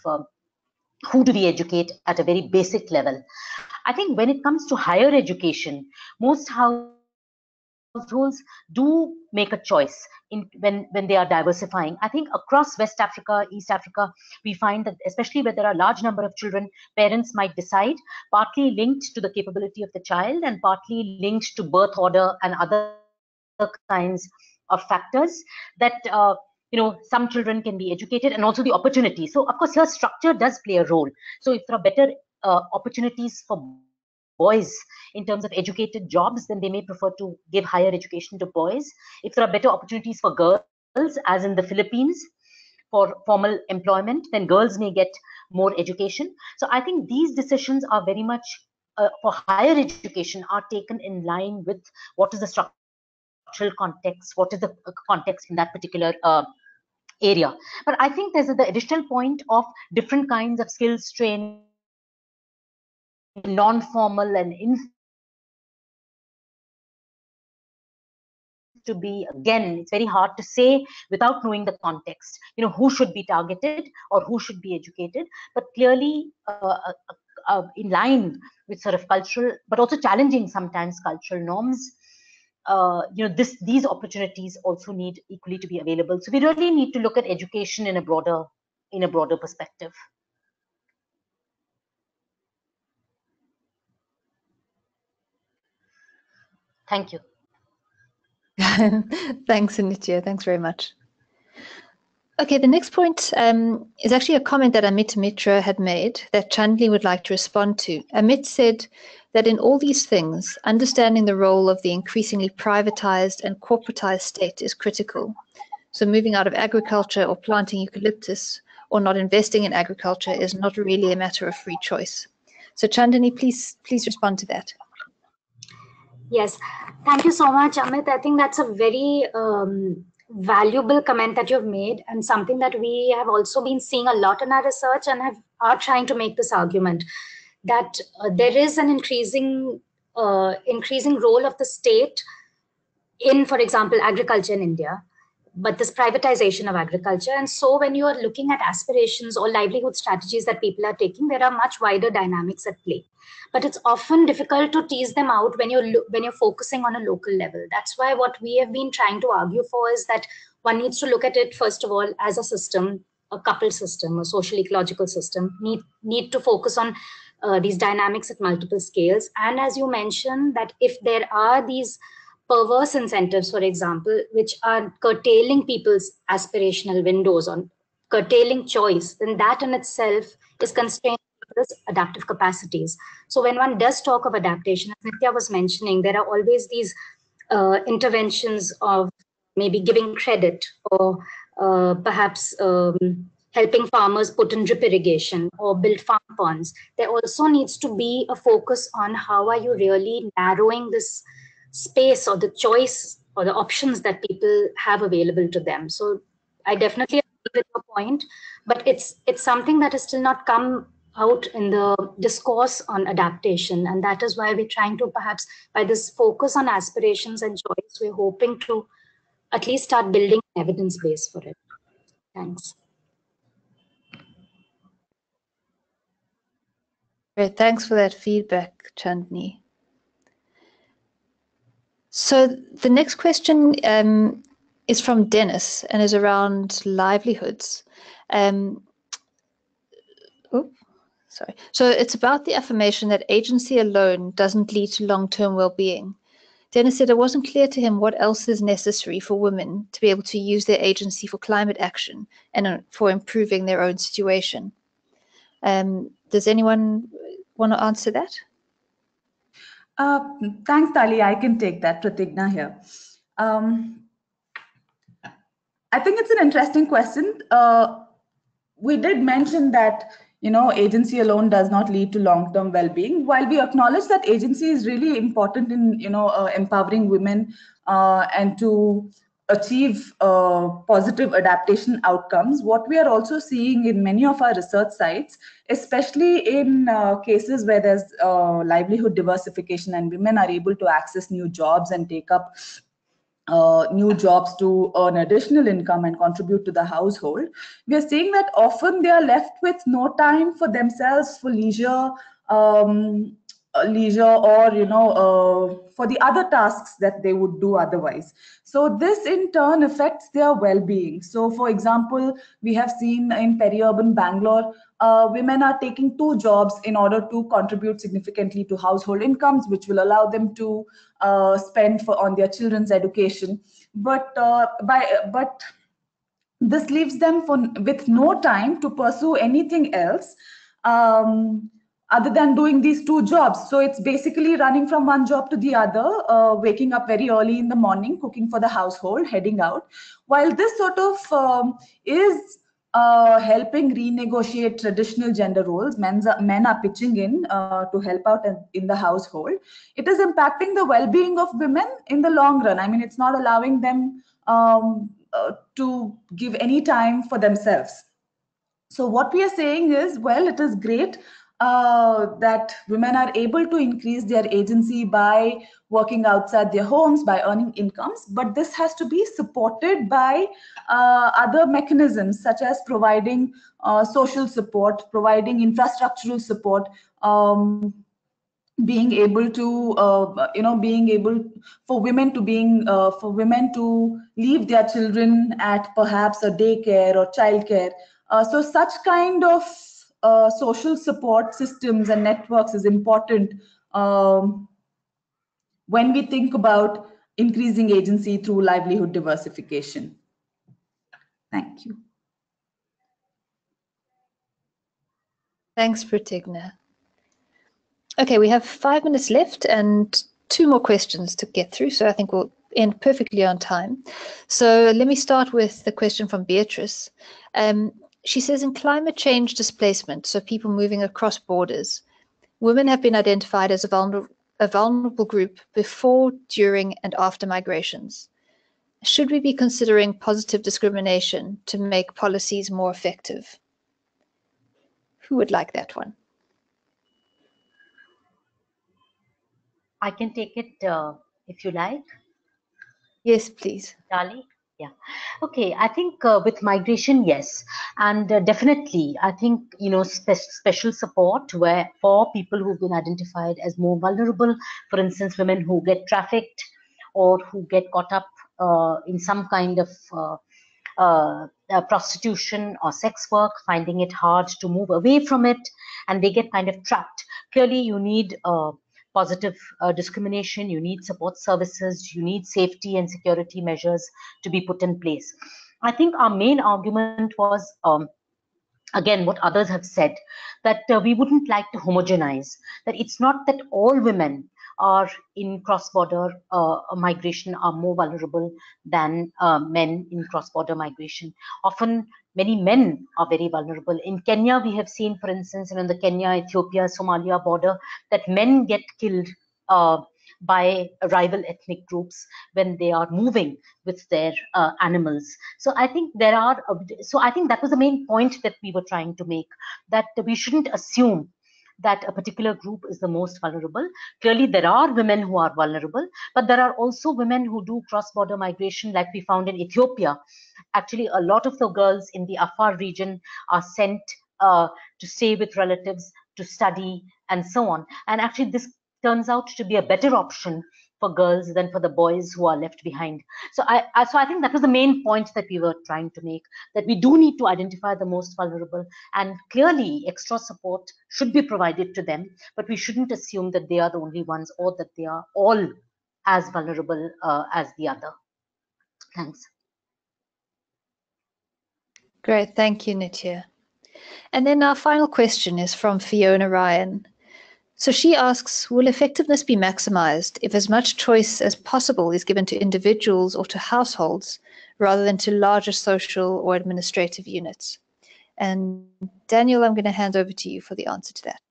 who do we educate at a very basic level. I think when it comes to higher education, most households do make a choice when they are diversifying. I think across West Africa, East Africa, we find that especially where there are a large number of children, parents might decide, partly linked to the capability of the child and partly linked to birth order and other kinds of factors, that some children can be educated, and also the opportunity. So of course here structure does play a role. So if there are better opportunities for boys in terms of educated jobs, then they may prefer to give higher education to boys. If there are better opportunities for girls, as in the Philippines, for formal employment, then girls may get more education. So I think these decisions are very much for higher education are taken in line with what is the structural context, what is the context in that particular area. But I think there's the additional point of different kinds of skills training, non-formal and informal, to be, again, it's very hard to say without knowing the context, who should be targeted or who should be educated, but clearly in line with sort of cultural, but also challenging sometimes cultural norms. These opportunities also need equally to be available. So we really need to look at education in a broader perspective. Thank you. Thanks, Nitya. Thanks very much. Okay, the next point is actually a comment that Amit Mitra had made that Chandni would like to respond to. Amit said that in all these things, understanding the role of the increasingly privatized and corporatized state is critical. So moving out of agriculture or planting eucalyptus or not investing in agriculture is not really a matter of free choice. So Chandni, please respond to that. Yes, thank you so much, Amit. I think that's a very valuable comment that you've made, and something that we have also been seeing a lot in our research, and are trying to make this argument that there is an increasing role of the state in, for example, agriculture in India, but this privatization of agriculture. And so when you are looking at aspirations or livelihood strategies that people are taking, there are much wider dynamics at play. But it's often difficult to tease them out when you're focusing on a local level. That's why what we have been trying to argue for is that one needs to look at it, first of all, as a system, a coupled system, a social ecological system, need to focus on these dynamics at multiple scales. And as you mentioned, that if there are these perverse incentives, for example, which are curtailing people's aspirational windows, on curtailing choice, then that in itself is constrained with adaptive capacities. So when one does talk of adaptation, as Nitya was mentioning, there are always these interventions of maybe giving credit or perhaps helping farmers put in drip irrigation or build farm ponds. There also needs to be a focus on how are you really narrowing this space or the choice or the options that people have available to them. So I definitely agree with your point, but it's something that has still not come out in the discourse on adaptation. And that is why we're trying to perhaps, by this focus on aspirations and choice, we're hoping to at least start building an evidence base for it. Thanks. Great, thanks for that feedback, Chandni. So the next question is from Dennis and is around livelihoods. So it's about the affirmation that agency alone doesn't lead to long-term well-being. Dennis said it wasn't clear to him what else is necessary for women to be able to use their agency for climate action and for improving their own situation. Does anyone want to answer that? Thanks, Tali. I can take that. Prathigna here. I think it's an interesting question. We did mention that agency alone does not lead to long-term well-being. While we acknowledge that agency is really important in empowering women and to achieve positive adaptation outcomes, what we are also seeing in many of our research sites, especially in cases where there's livelihood diversification and women are able to access new jobs and take up new jobs to earn additional income and contribute to the household, we are seeing that often they are left with no time for themselves, for leisure, or for the other tasks that they would do otherwise. So this in turn affects their well-being. So for example, we have seen in peri-urban Bangalore, women are taking 2 jobs in order to contribute significantly to household incomes, which will allow them to spend on their children's education. But this leaves them with no time to pursue anything else other than doing these 2 jobs. So it's basically running from one job to the other, waking up very early in the morning, cooking for the household, heading out. While this sort of is helping renegotiate traditional gender roles, men are pitching in to help out in the household, it is impacting the well-being of women in the long run. I mean, it's not allowing them to give any time for themselves. So what we are saying is, well, it is great that women are able to increase their agency by working outside their homes, by earning incomes, but this has to be supported by other mechanisms, such as providing social support, providing infrastructural support, being able to for women to leave their children at perhaps a daycare or childcare. So such kind of social support systems and networks is important when we think about increasing agency through livelihood diversification. Thank you. Thanks, Prathigna. Okay, we have 5 minutes left and 2 more questions to get through, so I think we'll end perfectly on time. So let me start with the question from Beatrice. She says, in climate change displacement, so people moving across borders, women have been identified as a vulnerable group before, during, and after migrations. Should we be considering positive discrimination to make policies more effective? Who would like that one? I can take it if you like. Yes, please. Dali? Yeah. Okay. I think with migration, yes. And definitely, I think, special support for people who've been identified as more vulnerable, for instance, women who get trafficked or who get caught up in some kind of prostitution or sex work, finding it hard to move away from it, and they get kind of trapped. Clearly, you need positive discrimination, you need support services, you need safety and security measures to be put in place. I think our main argument was, again, what others have said, that we wouldn't like to homogenize, that it's not that all women are in cross-border migration are more vulnerable than men in cross-border migration. Often, many men are very vulnerable. In Kenya, we have seen, for instance, in the Kenya-Ethiopia, Somalia border, that men get killed by rival ethnic groups when they are moving with their animals. So I think there are, I think that was the main point that we were trying to make, that we shouldn't assume that a particular group is the most vulnerable. Clearly, there are women who are vulnerable, but there are also women who do cross-border migration, like we found in Ethiopia. Actually, a lot of the girls in the ASSAR region are sent to stay with relatives, to study, and so on. And actually, this turns out to be a better option for girls than for the boys who are left behind. So I think that was the main point that we were trying to make, that we do need to identify the most vulnerable, and clearly extra support should be provided to them, but we shouldn't assume that they are the only ones or that they are all as vulnerable as the other. Thanks. Great, thank you, Nitya. And then our final question is from Fiona Ryan. So she asks, will effectiveness be maximized if as much choice as possible is given to individuals or to households rather than to larger social or administrative units? And Daniel, I'm going to hand over to you for the answer to that.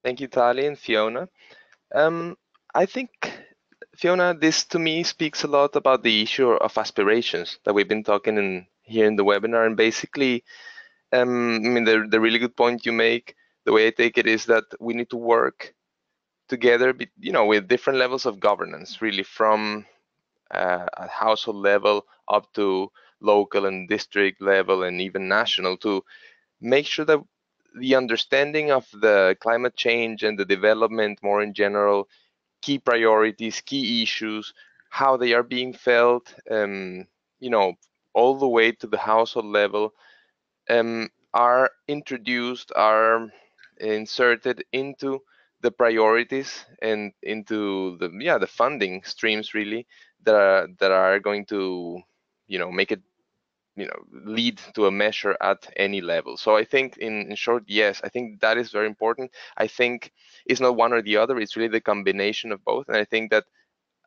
Thank you, Tali and Fiona. I think, Fiona, this to me speaks a lot about the issue of aspirations that we've been talking here in the webinar. And basically, I mean, the really good point you make, the way I take it is that we need to work together, with different levels of governance, really from a household level up to local and district level and even national, to make sure that the understanding of the climate change and the development more in general, key priorities, key issues, how they are being felt, all the way to the household level, are introduced, are inserted into the priorities and into the funding streams, really, that are going to make it lead to a measure at any level. So I think in short, yes, I think that is very important. I think it's not one or the other, it's really the combination of both. And I think that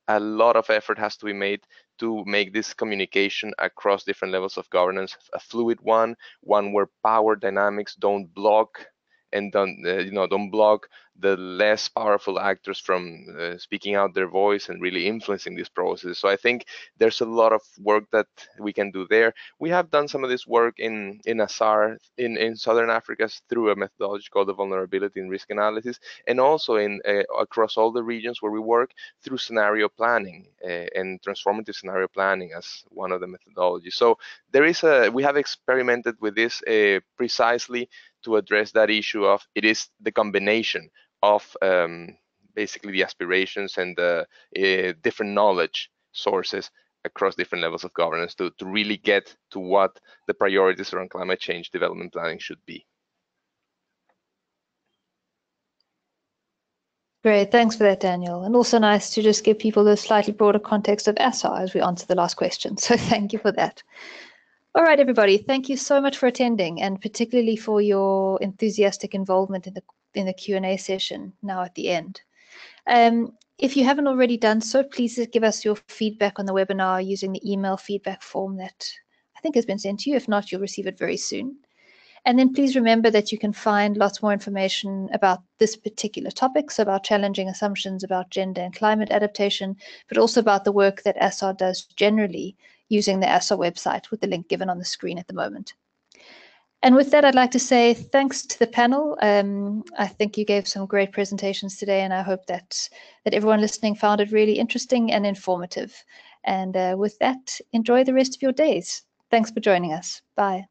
a lot of effort has to be made to make this communication across different levels of governance a fluid one where power dynamics don't block and don't block the less powerful actors from speaking out their voice and really influencing this process. So I think there's a lot of work that we can do there. We have done some of this work in ASSAR in Southern Africa through a methodology called the vulnerability and risk analysis, and also in across all the regions where we work through scenario planning and transformative scenario planning as one of the methodologies. So there is we have experimented with this precisely to address that issue of it is the combination of basically the aspirations and the different knowledge sources across different levels of governance to really get to what the priorities around climate change development planning should be. Great, thanks for that, Daniel. And also nice to just give people the slightly broader context of ASSAR as we answer the last question. So thank you for that. All right, everybody, thank you so much for attending, and particularly for your enthusiastic involvement in the Q&A session now at the end. If you haven't already done so, please give us your feedback on the webinar using the email feedback form that I think has been sent to you. If not, you'll receive it very soon. And then please remember that you can find lots more information about this particular topic, so about challenging assumptions about gender and climate adaptation, but also about the work that ASSAR does generally using the ASSAR website with the link given on the screen at the moment. And with that, I'd like to say thanks to the panel. I think you gave some great presentations today, and I hope that everyone listening found it really interesting and informative. And with that, enjoy the rest of your days. Thanks for joining us. Bye.